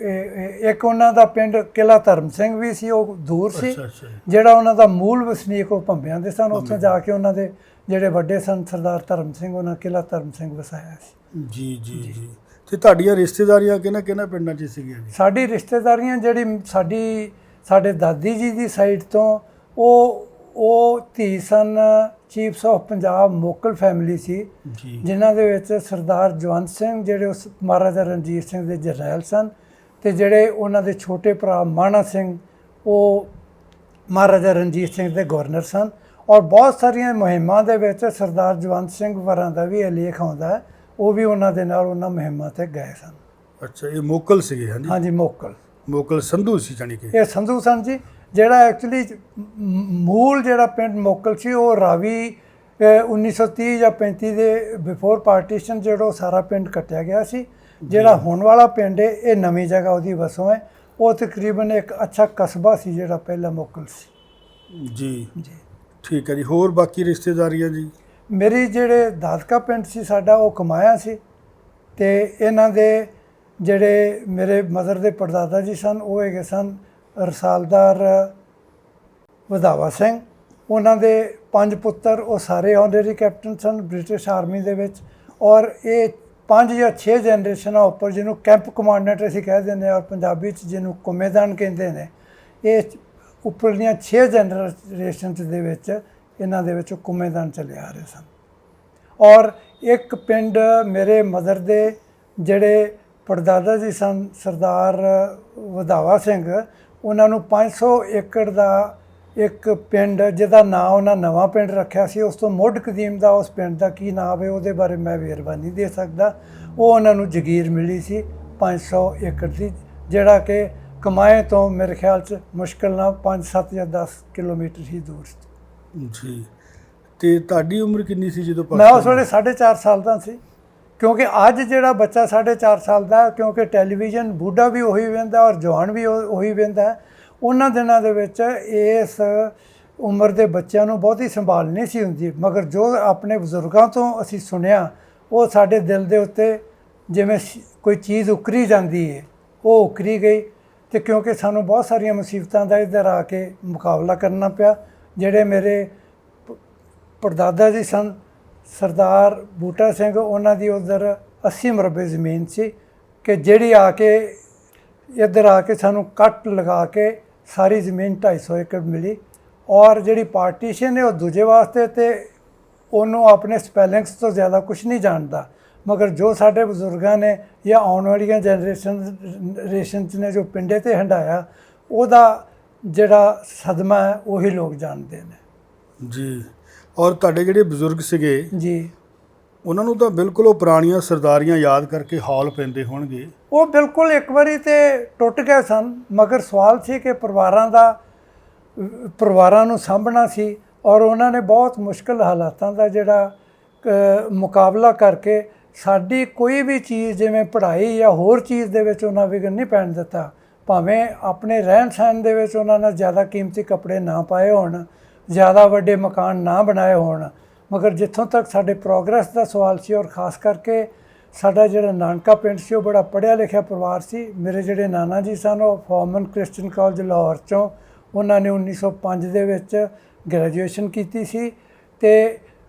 ਇੱਕ ਉਹਨਾਂ ਦਾ ਪਿੰਡ ਕਿਲਾ ਧਰਮ ਸਿੰਘ ਵੀ ਸੀ, ਉਹ ਦੂਰ ਸੀ। ਅੱਛਾ। ਜਿਹੜਾ ਉਹਨਾਂ ਦਾ ਮੂਲ ਵਸਨੀਕ ਉਹ ਭੰਬਿਆਂ ਦੇ ਸਨ। ਉੱਥੋਂ ਜਾ ਕੇ ਉਹਨਾਂ ਦੇ ਜਿਹੜੇ ਵੱਡੇ ਸਨ ਸਰਦਾਰ ਧਰਮ ਸਿੰਘ, ਉਹਨਾਂ ਕਿਲਾ ਧਰਮ ਸਿੰਘ ਵਸਾਇਆ ਸੀ। ਜੀ ਜੀ ਜੀ। ਤੇ ਤੁਹਾਡੀਆਂ ਰਿਸ਼ਤੇਦਾਰੀਆਂ ਕਿਹਨਾਂ ਪਿੰਡਾਂ 'ਚ ਸੀਗੀਆਂ ਜੀ? ਸਾਡੀ ਰਿਸ਼ਤੇਦਾਰੀਆਂ ਜਿਹੜੀ ਸਾਡੇ ਦਾਦੀ ਜੀ ਦੀ ਸਾਈਡ ਤੋਂ ਉਹ ਧੀ ਸਨ ਚੀਫਸ ਆਫ ਪੰਜਾਬ ਮੋਕਲ ਫੈਮਿਲੀ ਸੀ, ਜਿਨ੍ਹਾਂ ਦੇ ਵਿੱਚ ਸਰਦਾਰ ਜਵੰਤ ਸਿੰਘ ਜਿਹੜੇ ਉਸ ਮਹਾਰਾਜਾ ਰਣਜੀਤ ਸਿੰਘ ਦੇ ਜਰਨੈਲ ਸਨ, ਤੇ ਜਿਹੜੇ ਉਹਨਾਂ ਦੇ ਛੋਟੇ ਭਰਾ ਮਾਣਾ ਸਿੰਘ ਉਹ ਮਹਾਰਾਜਾ ਰਣਜੀਤ ਸਿੰਘ ਦੇ ਗਵਰਨਰ ਸਨ। ਔਰ ਬਹੁਤ ਸਾਰੀਆਂ ਮੁਹਿੰਮਾਂ ਦੇ ਵਿੱਚ ਸਰਦਾਰ ਜਵੰਤ ਸਿੰਘ ਵਰਾਂ ਦਾ ਵੀ ਇਹ ਲੇਖ ਆਉਂਦਾ ਹੈ, ਉਹ ਵੀ ਉਹਨਾਂ ਦੇ ਨਾਲ ਉਹਨਾਂ ਮੁਹਿੰਮਾਂ 'ਤੇ ਗਏ ਸਨ। ਅੱਛਾ, ਇਹ ਮੋਕਲ ਸੀਗੇ? ਹਾਂਜੀ, ਮੋਕਲ ਸੰਧੂ ਸੀ ਜਾਣੀ ਕਿ? ਇਹ ਸੰਧੂ ਸਨ ਜੀ। ਜਿਹੜਾ ਐਕਚੁਅਲੀ ਮੂਲ ਜਿਹੜਾ ਪਿੰਡ ਮੋਕਲ ਸੀ, ਉਹ ਰਾਵੀ 1930 ਜਾਂ 35 ਦੇ ਬਿਫੋਰ ਪਾਰਟੀਸ਼ਨ ਜਿਹੜਾ ਸਾਰਾ ਪਿੰਡ ਕੱਟਿਆ ਗਿਆ ਸੀ। ਜਿਹੜਾ ਹੁਣ ਵਾਲਾ ਪਿੰਡ ਹੈ, ਇਹ ਨਵੀਂ ਜਗ੍ਹਾ ਉਹਦੀ ਵਸੋਂ ਹੈ। ਉਹ ਤਕਰੀਬਨ ਇੱਕ ਅੱਛਾ ਕਸਬਾ ਸੀ ਜਿਹੜਾ ਪਹਿਲਾਂ ਮੋਕਲ ਸੀ। ਜੀ ਜੀ, ਠੀਕ ਹੈ ਜੀ। ਹੋਰ ਬਾਕੀ ਰਿਸ਼ਤੇਦਾਰੀਆਂ ਜੀ? ਮੇਰੀ ਜਿਹੜੇ ਦਾਦਕਾ ਪਿੰਡ ਸੀ ਸਾਡਾ ਉਹ ਕਮਾਇਆ ਸੀ, ਤੇ ਇਹਨਾਂ ਦੇ ਜਿਹੜੇ ਮੇਰੇ ਮਦਰ ਦੇ ਪੜਦਾਦਾ ਜੀ ਸਨ ਉਹ ਹੈਗੇ ਸਨ ਰਸਾਲਦਾਰ ਵਧਾਵਾ ਸਿੰਘ। ਉਹਨਾਂ ਦੇ 5 ਪੁੱਤਰ, ਉਹ ਸਾਰੇ ਆਨਰੇਰੀ ਕੈਪਟਨ ਸਨ ਬ੍ਰਿਟਿਸ਼ ਆਰਮੀ ਦੇ ਵਿੱਚ। ਔਰ ਇਹ 5 ਜਾਂ 6 ਜਨਰੇਸ਼ਨਾਂ ਉੱਪਰ, ਜਿਹਨੂੰ ਕੈਂਪ ਕਮਾਂਡੈਂਟ ਅਸੀਂ ਕਹਿ ਦਿੰਦੇ ਹਾਂ ਔਰ ਪੰਜਾਬੀ 'ਚ ਜਿਹਨੂੰ ਕੁੰਮੇਦਾਨ ਕਹਿੰਦੇ ਨੇ, ਇਹ ਉੱਪਰਲੀਆਂ 6 ਜਨਰੇਸ਼ਨਸ ਦੇ ਵਿੱਚ ਇਹਨਾਂ ਦੇ ਵਿੱਚ ਕੁੰਮੇਦਾਨ ਚਲੇ ਆ ਰਹੇ ਸਨ। ਔਰ ਇੱਕ ਪਿੰਡ ਮੇਰੇ ਮਦਰ ਦੇ ਜਿਹੜੇ ਪੜਦਾਦਾ ਜੀ ਸਨ ਸਰਦਾਰ ਵਧਾਵਾ ਸਿੰਘ, ਉਹਨਾਂ ਨੂੰ 500 ਏਕੜ ਦਾ ਇੱਕ ਪਿੰਡ ਜਿਹਦਾ ਨਾਂ ਉਹਨਾਂ ਨਵਾਂ ਪਿੰਡ ਰੱਖਿਆ ਸੀ, ਉਸ ਤੋਂ ਮੁੱਢ ਕਦੀਮ ਦਾ ਉਸ ਪਿੰਡ ਦਾ ਕੀ ਨਾਮ ਹੈ ਉਹਦੇ ਬਾਰੇ ਮੈਂ ਵੇਰਵਾ ਨਹੀਂ ਦੇ ਸਕਦਾ। ਉਹ ਉਹਨਾਂ ਨੂੰ ਜਗੀਰ ਮਿਲੀ ਸੀ 500 ਏਕੜ ਦੀ, ਜਿਹੜਾ ਕਿ ਕਮਾਏ ਤੋਂ ਮੇਰੇ ਖਿਆਲ 'ਚ ਮੁਸ਼ਕਿਲ ਨਾਲ 5, 7 ਜਾਂ 10 ਕਿਲੋਮੀਟਰ ਹੀ ਦੂਰ ਸੀ। ਜੀ, ਤੇ ਤੁਹਾਡੀ ਉਮਰ ਕਿੰਨੀ ਸੀ ਜਦੋਂ ਮੈਂ ਉਸ ਵੇਲੇ 4.5 ਸਾਲ ਦਾ ਸੀ, ਕਿਉਂਕਿ ਅੱਜ ਜਿਹੜਾ ਬੱਚਾ 4.5 ਸਾਲ ਦਾ, ਕਿਉਂਕਿ ਟੈਲੀਵਿਜ਼ਨ ਬੁੱਢਾ ਵੀ ਉਹੀ ਵੇਖਦਾ ਔਰ ਜਵਾਨ ਵੀ ਉਹੀ ਵੇਖਦਾ, ਉਹਨਾਂ ਦਿਨਾਂ ਦੇ ਵਿੱਚ ਇਸ ਉਮਰ ਦੇ ਬੱਚਿਆਂ ਨੂੰ ਬਹੁਤੀ ਸੰਭਾਲ ਨਹੀਂ ਸੀ ਹੁੰਦੀ। ਮਗਰ ਜੋ ਆਪਣੇ ਬਜ਼ੁਰਗਾਂ ਤੋਂ ਅਸੀਂ ਸੁਣਿਆ, ਉਹ ਸਾਡੇ ਦਿਲ ਦੇ ਉੱਤੇ ਜਿਵੇਂ ਕੋਈ ਚੀਜ਼ ਉਕਰੀ ਜਾਂਦੀ ਹੈ, ਉਹ ਉਕਰੀ ਗਈ। ਤੇ ਕਿਉਂਕਿ ਸਾਨੂੰ ਬਹੁਤ ਸਾਰੀਆਂ ਮੁਸੀਬਤਾਂ ਦਾ ਇੱਧਰ ਆ ਕੇ ਮੁਕਾਬਲਾ ਕਰਨਾ ਪਿਆ। ਜਿਹੜੇ ਮੇਰੇ ਪੜਦਾਦਾ ਜੀ ਸਨ ਸਰਦਾਰ ਬੂਟਾ ਸਿੰਘ, ਉਹਨਾਂ ਦੀ ਉੱਧਰ 80 ਮਰਬੇ ਜ਼ਮੀਨ ਸੀ, ਕਿ ਜਿਹੜੀ ਆ ਕੇ ਇੱਧਰ ਆ ਕੇ ਸਾਨੂੰ ਕੱਟ ਲਗਾ ਕੇ ਸਾਰੀ ਜ਼ਮੀਨ 250 ਏਕੜ ਮਿਲੀ। ਔਰ ਜਿਹੜੀ ਪਾਰਟੀਸ਼ਨ ਹੈ ਉਹ ਦੂਜੇ ਵਾਸਤੇ, ਤੇ ਉਹਨੂੰ ਆਪਣੇ ਸਪੈਲਿੰਗਸ ਤੋਂ ਜ਼ਿਆਦਾ ਕੁਝ ਨਹੀਂ ਜਾਣਦਾ। ਮਗਰ ਜੋ ਸਾਡੇ ਬਜ਼ੁਰਗਾਂ ਨੇ ਜਾਂ ਆਉਣ ਵਾਲੀਆਂ ਜਨਰੇਸ਼ਨਸ ਨੇ ਜੋ ਪਿੰਡੇ 'ਤੇ ਹੰਢਾਇਆ, ਉਹਦਾ ਜਿਹੜਾ ਸਦਮਾ ਹੈ ਉਹੀ ਲੋਕ ਜਾਣਦੇ ਨੇ। ਜੀ, ਔਰ ਤੁਹਾਡੇ ਜਿਹੜੇ ਬਜ਼ੁਰਗ ਸੀਗੇ ਜੀ, ਉਹਨਾਂ ਨੂੰ ਤਾਂ ਬਿਲਕੁਲ ਉਹ ਪੁਰਾਣੀਆਂ ਸਰਦਾਰੀਆਂ ਯਾਦ ਕਰਕੇ ਹੌਲ ਪੈਂਦੇ ਹੋਣਗੇ। ਉਹ ਬਿਲਕੁਲ ਇੱਕ ਵਾਰੀ ਤੇ ਟੁੱਟ ਗਏ ਸਨ, ਮਗਰ ਸਵਾਲ ਸੀ ਕਿ ਪਰਿਵਾਰਾਂ ਨੂੰ ਸਾਂਭਣਾ ਸੀ। ਔਰ ਉਹਨਾਂ ਨੇ ਬਹੁਤ ਮੁਸ਼ਕਲ ਹਾਲਾਤਾਂ ਦਾ ਜਿਹੜਾ ਮੁਕਾਬਲਾ ਕਰਕੇ ਸਾਡੀ ਕੋਈ ਵੀ ਚੀਜ਼ ਜਿਵੇਂ ਪੜ੍ਹਾਈ ਜਾਂ ਹੋਰ ਚੀਜ਼ ਦੇ ਵਿੱਚ ਉਹਨਾਂ ਵਿਘਨ ਨਹੀਂ ਪੈਣ ਦਿੱਤਾ। ਭਾਵੇਂ ਆਪਣੇ ਰਹਿਣ ਸਹਿਣ ਦੇ ਵਿੱਚ ਉਹਨਾਂ ਨੇ ਜ਼ਿਆਦਾ ਕੀਮਤੀ ਕੱਪੜੇ ਨਾ ਪਾਏ ਹੋਣ, ਜ਼ਿਆਦਾ ਵੱਡੇ ਮਕਾਨ ਨਾ ਬਣਾਏ ਹੋਣ, ਮਗਰ ਜਿੱਥੋਂ ਤੱਕ ਸਾਡੇ ਪ੍ਰੋਗਰੈਸ ਦਾ ਸਵਾਲ ਸੀ, ਔਰ ਖ਼ਾਸ ਕਰਕੇ ਸਾਡਾ ਜਿਹੜਾ ਨਾਨਕਾ ਪਿੰਡ ਸੀ ਉਹ ਬੜਾ ਪੜ੍ਹਿਆ ਲਿਖਿਆ ਪਰਿਵਾਰ ਸੀ। ਮੇਰੇ ਜਿਹੜੇ ਨਾਨਾ ਜੀ ਸਨ ਉਹ ਫੋਰਮਨ ਕ੍ਰਿਸਚਨ ਕਾਲਜ ਲਾਹੌਰ 'ਚੋਂ, ਉਹਨਾਂ ਨੇ 1905 ਦੇ ਵਿੱਚ ਗ੍ਰੈਜੂਏਸ਼ਨ ਕੀਤੀ ਸੀ, ਤੇ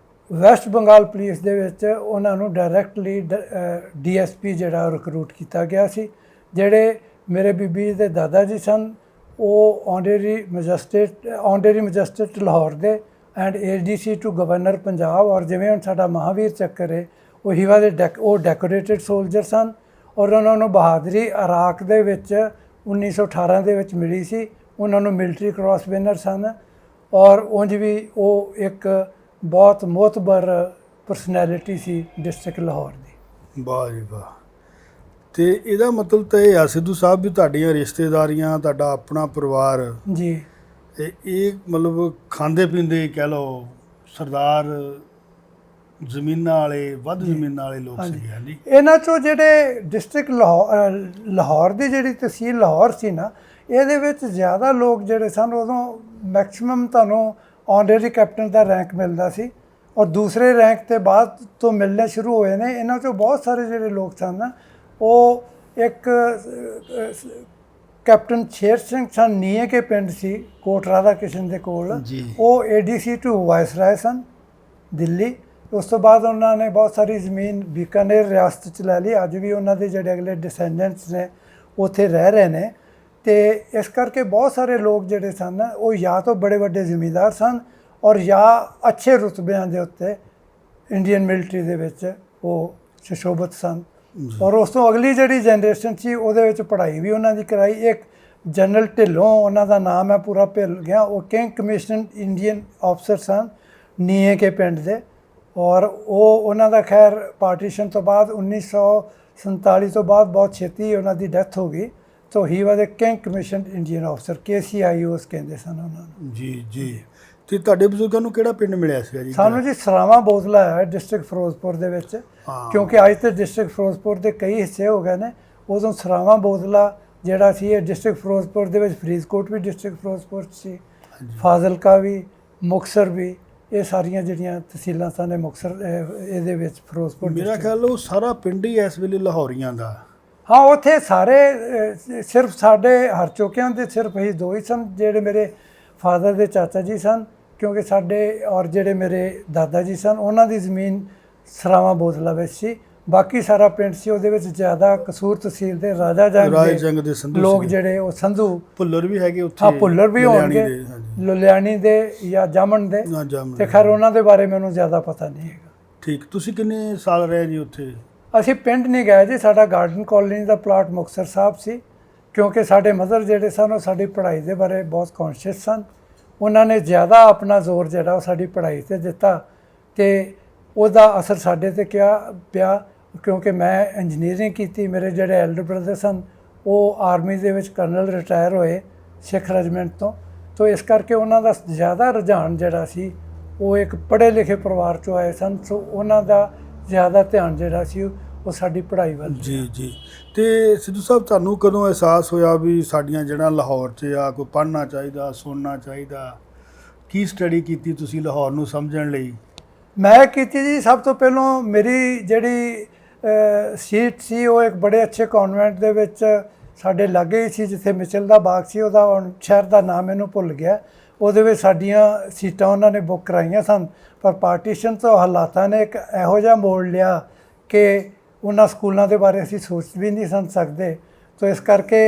ਵੈਸਟ ਬੰਗਾਲ ਪੁਲਿਸ ਦੇ ਵਿੱਚ ਉਹਨਾਂ ਨੂੰ ਡਾਇਰੈਕਟਲੀ DSP ਜਿਹੜਾ ਰਿਕਰੂਟ ਕੀਤਾ ਗਿਆ ਸੀ। ਜਿਹੜੇ ਮੇਰੇ ਬੀਬੀ ਦੇ ਦਾਦਾ ਜੀ ਸਨ ਉਹ ਆਨਰੇਰੀ ਮੈਜਿਸਟਰੇਟ ਲਾਹੌਰ ਦੇ and ADC to governor Punjab. ਔਰ ਜਿਵੇਂ ਹੁਣ ਸਾਡਾ ਮਹਾਵੀਰ ਚੱਕਰ ਹੈ, ਉਹ ਹੀਵਾ ਦੇ ਉਹ ਡੈਕੋਰੇਟਡ ਸੋਲਜਰ ਸਨ। ਔਰ ਉਹਨਾਂ ਨੂੰ ਬਹਾਦਰੀ ਇਰਾਕ ਦੇ ਵਿੱਚ 1918 ਦੇ ਵਿੱਚ ਮਿਲੀ ਸੀ। ਉਹਨਾਂ ਨੂੰ ਮਿਲਟਰੀ ਕ੍ਰਾਸ ਵਿਨਰ ਸਨ, ਔਰ ਉਂਝ ਵੀ ਉਹ ਇੱਕ ਬਹੁਤ ਮੋਤਬਰ ਪਰਸਨੈਲਿਟੀ ਸੀ ਡਿਸਟ੍ਰਿਕਟ ਲਾਹੌਰ ਦੀ। ਵਾਹ ਜੀ ਵਾਹ। ਤੇ ਇਹਦਾ ਮਤਲਬ ਤਾਂ ਇਹ ਆ ਸਿੱਧੂ ਸਾਹਿਬ ਵੀ ਤੁਹਾਡੀਆਂ ਰਿਸ਼ਤੇਦਾਰੀਆਂ, ਤੁਹਾਡਾ ਆਪਣਾ ਪਰਿਵਾਰ ਜੀ, ਇਹ ਮਤਲਬ ਖਾਂਦੇ ਪੀਂਦੇ ਕਹਿ ਲਓ ਸਰਦਾਰ ਜ਼ਮੀਨਾਂ ਵਾਲੇ, ਵੱਧ ਜ਼ਮੀਨਾਂ ਵਾਲੇ ਲੋਕ ਸੀਗੇ। ਹਾਂਜੀ, ਇਹਨਾਂ 'ਚੋਂ ਜਿਹੜੇ ਡਿਸਟ੍ਰਿਕਟ ਲਾਹੌਰ ਦੀ ਜਿਹੜੀ ਤਹਿਸੀਲ ਲਾਹੌਰ ਸੀ ਨਾ, ਇਹਦੇ ਵਿੱਚ ਜ਼ਿਆਦਾ ਲੋਕ ਜਿਹੜੇ ਸਨ, ਉਦੋਂ ਮੈਕਸਿਮਮ ਤੁਹਾਨੂੰ ਆਨਰੇਰੀ ਕੈਪਟਨ ਦਾ ਰੈਂਕ ਮਿਲਦਾ ਸੀ, ਔਰ ਦੂਸਰੇ ਰੈਂਕ ਤੇ ਬਾਅਦ ਤੋਂ ਮਿਲਣੇ ਸ਼ੁਰੂ ਹੋਏ ਨੇ। ਇਹਨਾਂ 'ਚੋਂ ਬਹੁਤ ਸਾਰੇ ਜਿਹੜੇ ਲੋਕ ਸਨ ਉਹ ਇੱਕ ਕੈਪਟਨ ਸ਼ੇਰ ਸਿੰਘ ਸਨ, ਨੀਏ ਕੇ ਪਿੰਡ ਸੀ ਕੋਟ ਰਾਧਾ ਕਿਸ਼ਨ ਦੇ ਕੋਲ, ਉਹ ADC ਟੂ ਵਾਇਸਰਾਏ ਸਨ ਦਿੱਲੀ। ਉਸ ਤੋਂ ਬਾਅਦ ਉਹਨਾਂ ਨੇ ਬਹੁਤ ਸਾਰੀ ਜ਼ਮੀਨ ਬੀਕਾਨੇਰ ਰਿਆਸਤ 'ਚ ਲੈ ਲਈ। ਅੱਜ ਵੀ ਉਹਨਾਂ ਦੇ ਜਿਹੜੇ ਅਗਲੇ ਡਿਸੈਂਡੈਂਟਸ ਨੇ ਉੱਥੇ ਰਹਿ ਰਹੇ ਨੇ। ਤੇ ਇਸ ਕਰਕੇ ਬਹੁਤ ਸਾਰੇ ਲੋਕ ਜਿਹੜੇ ਸਨ ਉਹ ਜਾਂ ਤਾਂ ਬੜੇ ਵੱਡੇ ਜ਼ਿਮੀਂਦਾਰ ਸਨ, ਔਰ ਜਾਂ ਅੱਛੇ ਰੁਤਬਿਆਂ ਦੇ ਉੱਤੇ ਇੰਡੀਅਨ ਮਿਲਟਰੀ ਦੇ ਵਿੱਚ ਉਹ ਸੁਸ਼ੋਭਿਤ ਸਨ। ਔਰ ਉਸ ਤੋਂ ਅਗਲੀ ਜਿਹੜੀ ਜਨਰੇਸ਼ਨ ਸੀ ਉਹਦੇ ਵਿੱਚ ਪੜ੍ਹਾਈ ਵੀ ਉਹਨਾਂ ਦੀ ਕਰਾਈ। ਇੱਕ ਜਨਰਲ ਢਿੱਲੋਂ ਉਹਨਾਂ ਦਾ ਨਾਮ ਹੈ, ਪੂਰਾ ਭੁੱਲ ਗਿਆ, ਉਹ ਕਿੰਗ ਕਮਿਸ਼ਨ ਇੰਡੀਅਨ ਆਫਸਰ ਸਨ ਨੀਏ ਕੇ ਪਿੰਡ ਦੇ। ਔਰ ਉਹਨਾਂ ਦਾ ਖੈਰ ਪਾਰਟੀਸ਼ਨ ਤੋਂ ਬਾਅਦ 1947 ਤੋਂ ਬਾਅਦ ਬਹੁਤ ਛੇਤੀ ਉਹਨਾਂ ਦੀ ਡੈਥ ਹੋ ਗਈ। So he was a king commission Indian officer, KCIOs ਕਹਿੰਦੇ ਸਨ ਉਹਨਾਂ ਨੂੰ। ਜੀ ਜੀ। ਤੇ ਤੁਹਾਡੇ ਬਜ਼ੁਰਗਾਂ ਨੂੰ ਕਿਹੜਾ ਪਿੰਡ ਮਿਲਿਆ ਸੀਗਾ ਜੀ? ਸਾਨੂੰ ਜੀ ਸਰਾਵਾਂ ਬੋਦਲਾ ਹੈ ਡਿਸਟ੍ਰਿਕਟ ਫਿਰੋਜ਼ਪੁਰ ਦੇ ਵਿੱਚ, ਕਿਉਂਕਿ ਅੱਜ ਤੇ ਡਿਸਟ੍ਰਿਕਟ ਫਿਰੋਜ਼ਪੁਰ ਦੇ ਕਈ ਹਿੱਸੇ ਹੋ ਗਏ ਨੇ। ਉਦੋਂ ਸਰਾਵਾਂ ਬੋਦਲਾ ਜਿਹੜਾ ਸੀ ਇਹ ਡਿਸਟ੍ਰਿਕਟ ਫਿਰੋਜ਼ਪੁਰ ਦੇ ਵਿੱਚ, ਫਰੀਦਕੋਟ ਵੀ ਡਿਸਟ੍ਰਿਕਟ ਫਿਰੋਜ਼ਪੁਰ 'ਚ ਸੀ, ਫਾਜ਼ਿਲਕਾ ਵੀ, ਮੁਕਤਸਰ ਵੀ, ਇਹ ਸਾਰੀਆਂ ਜਿਹੜੀਆਂ ਤਹਿਸੀਲਾਂ ਸਨ ਇਹ ਮੁਕਤਸਰ ਇਹਦੇ ਵਿੱਚ ਫਿਰੋਜ਼ਪੁਰ ਮੇਰਾ district। ਖਿਆਲ ਉਹ ਸਾਰਾ ਪਿੰਡ ਹੀ ਇਸ ਵੇਲੇ ਲਾਹੌਰੀਆਂ ਦਾ। ਹਾਂ ਉੱਥੇ ਸਾਰੇ ਸਿਰਫ ਸਾਡੇ ਹਰਚੋਕਿਆਂ ਦੇ ਸਿਰਫ ਅਸੀਂ ਦੋ ਹੀ ਸਨ ਜਿਹੜੇ ਮੇਰੇ ਫਾਦਰ ਦੇ ਚਾਚਾ ਜੀ ਸਨ, ਕਿਉਂਕਿ ਸਾਡੇ ਔਰ ਜਿਹੜੇ ਮੇਰੇ ਦਾਦਾ ਜੀ ਸਨ ਉਹਨਾਂ ਦੀ ਜ਼ਮੀਨ ਸਰਾਵਾਂ ਬੋਤਲਾ ਵਿੱਚ ਸੀ। ਬਾਕੀ ਸਾਰਾ ਪਿੰਡ ਸੀ, ਉਹਦੇ ਵਿੱਚ ਜ਼ਿਆਦਾ ਕਸੂਰ ਤਹਿਸੀਲ ਦੇ ਰਾਜਾ ਜੰਗ ਦੇ ਸੰਧੂ ਲੋਕ ਸੀਗੇ। ਜਿਹੜੇ ਉਹ ਸੰਧੂ ਭੁੱਲਰ ਵੀ ਹੈਗੇ ਉੱਥੇ। ਹਾਂ ਭੁੱਲਰ ਵੀ ਹੋਣਗੇ, ਲੁਧਿਆਣੀ ਦੇ, ਹਾਂਜੀ। ਲੁਧਿਆਣੀ ਦੇ ਜਾਂ ਜਾਮਣ ਦੇ, ਨਾ ਜਾਮਣ ਤੇ ਖੈਰ ਉਹਨਾਂ ਦੇ ਬਾਰੇ ਮੈਨੂੰ ਜ਼ਿਆਦਾ ਪਤਾ ਨਹੀਂ ਹੈਗਾ। ਠੀਕ। ਤੁਸੀਂ ਕਿੰਨੇ ਸਾਲ ਰਹੇ ਜੀ ਉੱਥੇ? ਅਸੀਂ ਪਿੰਡ ਨਹੀਂ ਗਏ ਜੀ, ਸਾਡਾ ਗਾਰਡਨ ਕਾਲੋਨੀ ਦਾ ਪਲਾਟ ਮੁਕਤਸਰ ਸਾਹਿਬ ਸੀ, ਕਿਉਂਕਿ ਸਾਡੇ ਮਦਰ ਜਿਹੜੇ ਸਨ ਉਹ ਸਾਡੀ ਪੜ੍ਹਾਈ ਦੇ ਬਾਰੇ ਬਹੁਤ ਕੌਨਸ਼ੀਅਸ ਸਨ। ਉਹਨਾਂ ਨੇ ਜ਼ਿਆਦਾ ਆਪਣਾ ਜ਼ੋਰ ਜਿਹੜਾ ਉਹ ਸਾਡੀ ਪੜ੍ਹਾਈ 'ਤੇ ਦਿੱਤਾ, ਤੇ ਉਹਦਾ ਅਸਰ ਸਾਡੇ 'ਤੇ ਪਿਆ ਕਿਉਂਕਿ ਮੈਂ ਇੰਜੀਨੀਅਰਿੰਗ ਕੀਤੀ। ਮੇਰੇ ਜਿਹੜੇ ਐਲਡਰ ਬ੍ਰਦਰ ਸਨ ਉਹ ਆਰਮੀ ਦੇ ਵਿੱਚ ਕਰਨਲ ਰਿਟਾਇਰ ਹੋਏ ਸਿੱਖ ਰੈਜੀਮੈਂਟ ਤੋਂ ਇਸ ਕਰਕੇ ਉਹਨਾਂ ਦਾ ਜ਼ਿਆਦਾ ਰੁਝਾਨ ਜਿਹੜਾ ਸੀ ਉਹ ਇੱਕ ਪੜ੍ਹੇ ਲਿਖੇ ਪਰਿਵਾਰ 'ਚੋਂ ਆਏ ਸਨ, ਸੋ ਉਹਨਾਂ ਦਾ ਜ਼ਿਆਦਾ ਧਿਆਨ ਜਿਹੜਾ ਸੀ ਉਹ ਸਾਡੀ ਪੜ੍ਹਾਈ ਵੱਲ। ਜੀ ਜੀ। ਤੇ ਸਿੱਧੂ ਸਾਹਿਬ ਤੁਹਾਨੂੰ ਕਦੋਂ ਅਹਿਸਾਸ ਹੋਇਆ ਵੀ ਸਾਡੀਆਂ ਜਿਹੜਾ ਲਾਹੌਰ 'ਚ ਆ ਕੋਈ ਪੜ੍ਹਨਾ ਚਾਹੀਦਾ, ਸੁਣਨਾ ਚਾਹੀਦਾ? ਕੀ ਸਟੱਡੀ ਕੀਤੀ ਤੁਸੀਂ ਲਾਹੌਰ ਨੂੰ ਸਮਝਣ ਲਈ? ਮੈਂ ਕੀਤੀ ਜੀ, ਸਭ ਤੋਂ ਪਹਿਲਾਂ ਮੇਰੀ ਜਿਹੜੀ ਸੀਟ ਸੀ ਉਹ ਇੱਕ ਬੜੇ ਅੱਛੇ ਕਨਵੈਂਟ ਦੇ ਵਿੱਚ ਸਾਡੇ ਲਾਗੇ ਹੀ ਸੀ, ਜਿੱਥੇ ਮਿਚਲ ਦਾ ਬਾਗ ਸੀ। ਉਹਦਾ ਹੁਣ ਸ਼ਹਿਰ ਦਾ ਨਾਮ ਮੈਨੂੰ ਭੁੱਲ ਗਿਆ। ਉਹਦੇ ਵਿੱਚ ਸਾਡੀਆਂ ਸੀਟਾਂ ਉਹਨਾਂ ਨੇ ਬੁੱਕ ਕਰਾਈਆਂ ਸਨ, ਪਰ ਪਾਰਟੀਸ਼ਨ ਤੋਂ ਹਾਲਾਤਾਂ ਨੇ ਇੱਕ ਇਹੋ ਜਿਹਾ ਮੋੜ ਲਿਆ ਕਿ ਉਹਨਾਂ ਸਕੂਲਾਂ ਦੇ ਬਾਰੇ ਅਸੀਂ ਸੋਚ ਵੀ ਨਹੀਂ ਸਨ ਸਕਦੇ। ਤੋ ਇਸ ਕਰਕੇ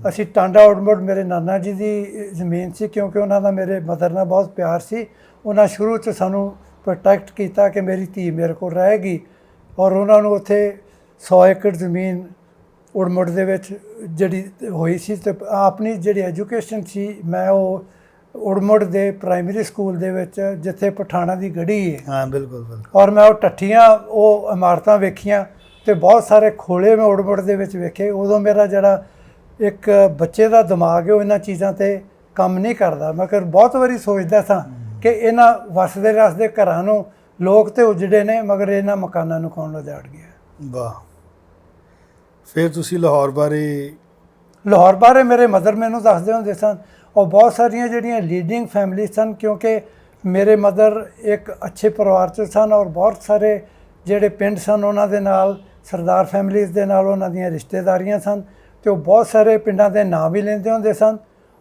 ਅਸੀਂ ਟਾਂਡਾ ਉੜਮੁੜ ਮੇਰੇ ਨਾਨਾ ਜੀ ਦੀ ਜ਼ਮੀਨ ਸੀ, ਕਿਉਂਕਿ ਉਹਨਾਂ ਦਾ ਮੇਰੇ ਮਦਰ ਨਾਲ ਬਹੁਤ ਪਿਆਰ ਸੀ। ਉਹਨਾਂ ਸ਼ੁਰੂ 'ਚ ਸਾਨੂੰ ਪ੍ਰੋਟੈਕਟ ਕੀਤਾ ਕਿ ਮੇਰੀ ਧੀ ਮੇਰੇ ਕੋਲ ਰਹੇਗੀ, ਔਰ ਉਹਨਾਂ ਨੂੰ ਉੱਥੇ 100 ਏਕੜ ਜ਼ਮੀਨ ਉੜਮੁੜ ਦੇ ਵਿੱਚ ਜਿਹੜੀ ਹੋਈ ਸੀ। ਅਤੇ ਆਪਣੀ ਜਿਹੜੀ ਐਜੂਕੇਸ਼ਨ ਸੀ ਮੈਂ ਉਹ ਉੜਮੁੜ ਦੇ ਪ੍ਰਾਇਮਰੀ ਸਕੂਲ ਦੇ ਵਿੱਚ, ਜਿੱਥੇ ਪਠਾਣਾ ਦੀ ਗੜੀ ਹੈ। ਹਾਂ ਬਿਲਕੁਲ ਬਿਲਕੁਲ। ਔਰ ਮੈਂ ਉਹ ਟੱਠੀਆਂ ਉਹ ਇਮਾਰਤਾਂ ਵੇਖੀਆਂ ਅਤੇ ਬਹੁਤ ਸਾਰੇ ਖੋਲੇ ਮੈਂ ਉੜਮੁੜ ਦੇ ਵਿੱਚ ਵੇਖੇ। ਉਦੋਂ ਮੇਰਾ ਜਿਹੜਾ ਇੱਕ ਬੱਚੇ ਦਾ ਦਿਮਾਗ ਹੈ ਉਹ ਇਹਨਾਂ ਚੀਜ਼ਾਂ 'ਤੇ ਕੰਮ ਨਹੀਂ ਕਰਦਾ। ਮੈਂ ਕਰ ਬਹੁਤ ਵਾਰੀ ਸੋਚਦਾ ਸਾਂ ਕਿ ਇਹਨਾਂ ਵਸਦੇ ਰਸਦੇ ਘਰਾਂ ਨੂੰ ਲੋਕ ਤੇ ਉਜੜੇ ਨੇ, ਮਗਰ ਇਹਨਾਂ ਮਕਾਨਾਂ ਨੂੰ ਕੌਣ ਉਜਾੜ ਗਿਆ। ਵਾਹ। ਫਿਰ ਤੁਸੀਂ ਲਾਹੌਰ ਬਾਰੇ ਮੇਰੇ ਮਦਰ ਮੈਨੂੰ ਦੱਸਦੇ ਹੁੰਦੇ ਸਨ, ਔਰ ਬਹੁਤ ਸਾਰੀਆਂ ਜਿਹੜੀਆਂ ਲੀਡਿੰਗ ਫੈਮਿਲੀ ਸਨ, ਕਿਉਂਕਿ ਮੇਰੇ ਮਦਰ ਇੱਕ ਅੱਛੇ ਪਰਿਵਾਰ 'ਚ ਸਨ, ਔਰ ਬਹੁਤ ਸਾਰੇ ਜਿਹੜੇ ਪਿੰਡ ਸਨ ਉਹਨਾਂ ਦੇ ਨਾਲ ਸਰਦਾਰ ਫੈਮਿਲੀਜ਼ ਦੇ ਨਾਲ ਉਹਨਾਂ ਦੀਆਂ ਰਿਸ਼ਤੇਦਾਰੀਆਂ ਸਨ, ਅਤੇ ਉਹ ਬਹੁਤ ਸਾਰੇ ਪਿੰਡਾਂ ਦੇ ਨਾਂ ਵੀ ਲੈਂਦੇ ਹੁੰਦੇ ਸਨ।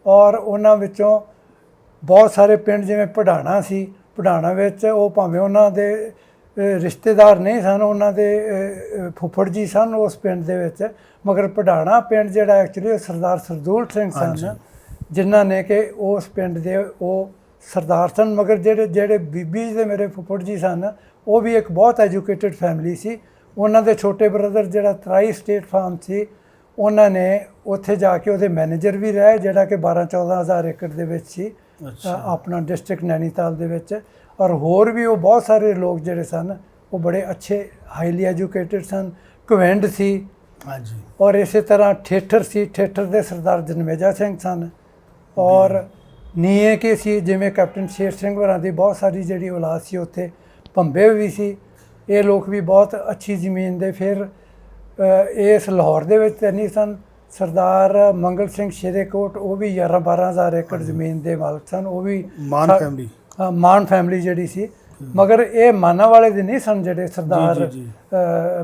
ਔਰ ਉਹਨਾਂ ਵਿੱਚੋਂ ਬਹੁਤ ਸਾਰੇ ਪਿੰਡ ਜਿਵੇਂ ਪੜਾਣਾ ਸੀ, ਪੜਾਣਾ ਵਿੱਚ ਉਹ ਭਾਵੇਂ ਉਹਨਾਂ ਦੇ ਰਿਸ਼ਤੇਦਾਰ ਨਹੀਂ ਸਨ, ਉਹਨਾਂ ਦੇ ਫੁੱਫੜ ਜੀ ਸਨ ਉਸ ਪਿੰਡ ਦੇ ਵਿੱਚ, ਮਗਰ ਪੜਾਣਾ ਪਿੰਡ ਜਿਹੜਾ ਐਕਚੁਅਲੀ ਉਹ ਸਰਦਾਰ ਸਰਦੂਲ ਸਿੰਘ ਸਨ, ਜਿਨ੍ਹਾਂ ਨੇ ਕਿ ਉਸ ਪਿੰਡ ਦੇ ਉਹ ਸਰਦਾਰ ਸਨ। ਮਗਰ ਜਿਹੜੇ ਬੀਬੀ ਦੇ ਮੇਰੇ ਫੁੱਫੜ ਜੀ ਸਨ ਉਹ ਵੀ ਇੱਕ ਬਹੁਤ ਐਜੂਕੇਟਡ ਫੈਮਿਲੀ ਸੀ। ਉਹਨਾਂ ਦੇ ਛੋਟੇ ਬ੍ਰਦਰ ਜਿਹੜਾ ਤਰਾਈ ਸਟੇਟ ਫਾਰਮ ਸੀ, ਉਹਨਾਂ ਨੇ ਉੱਥੇ ਜਾ ਕੇ ਉਹਦੇ ਮੈਨੇਜਰ ਵੀ ਰਹੇ, ਜਿਹੜਾ ਕਿ 12-14 ਹਜ਼ਾਰ ਏਕੜ ਦੇ ਵਿੱਚ ਸੀ ਆਪਣਾ ਡਿਸਟ੍ਰਿਕਟ ਨੈਨੀਤਾਲ ਦੇ ਵਿੱਚ। ਔਰ ਹੋਰ ਵੀ ਉਹ ਬਹੁਤ ਸਾਰੇ ਲੋਕ ਜਿਹੜੇ ਸਨ ਉਹ ਬੜੇ ਅੱਛੇ ਹਾਈਲੀ ਐਜੂਕੇਟਡ ਸਨ। ਘਵਿੰਡ ਸੀ, ਹਾਂਜੀ, ਔਰ ਇਸੇ ਤਰ੍ਹਾਂ ਠੇਠਰ ਸੀ, ਠੇਠਰ ਦੇ ਸਰਦਾਰ ਜਨਮੇਜਾ ਸਿੰਘ ਸਨ। ਔਰ ਨੀਏ ਕੇ ਸੀ, ਜਿਵੇਂ ਕੈਪਟਨ ਸ਼ੇਰ ਸਿੰਘ ਹੋਰਾਂ ਦੀ ਬਹੁਤ ਸਾਰੀ ਜਿਹੜੀ ਔਲਾਦ ਸੀ ਉੱਥੇ। ਭੰਬੇ ਵੀ ਸੀ। ਇਹ ਲੋਕ ਵੀ ਬਹੁਤ ਅੱਛੀ ਜ਼ਮੀਨ ਦੇ। ਫਿਰ ਇਸ ਲਾਹੌਰ ਦੇ ਵਿੱਚ ਤਾਂ ਨਹੀਂ ਸਨ। ਸਰਦਾਰ ਮੰਗਲ ਸਿੰਘ ਸ਼ੇਰੇਕੋਟ, ਉਹ ਵੀ 11-12 ਹਜ਼ਾਰ ਏਕੜ ਜ਼ਮੀਨ ਦੇ ਮਾਲਕ ਸਨ। ਉਹ ਵੀ ਮਾਨ ਫੈਮਿਲੀ ਜਿਹੜੀ ਸੀ, ਮਗਰ ਇਹ ਮਾਨਾ ਵਾਲੇ ਦੇ ਨਹੀਂ ਸਨ ਜਿਹੜੇ ਸਰਦਾਰ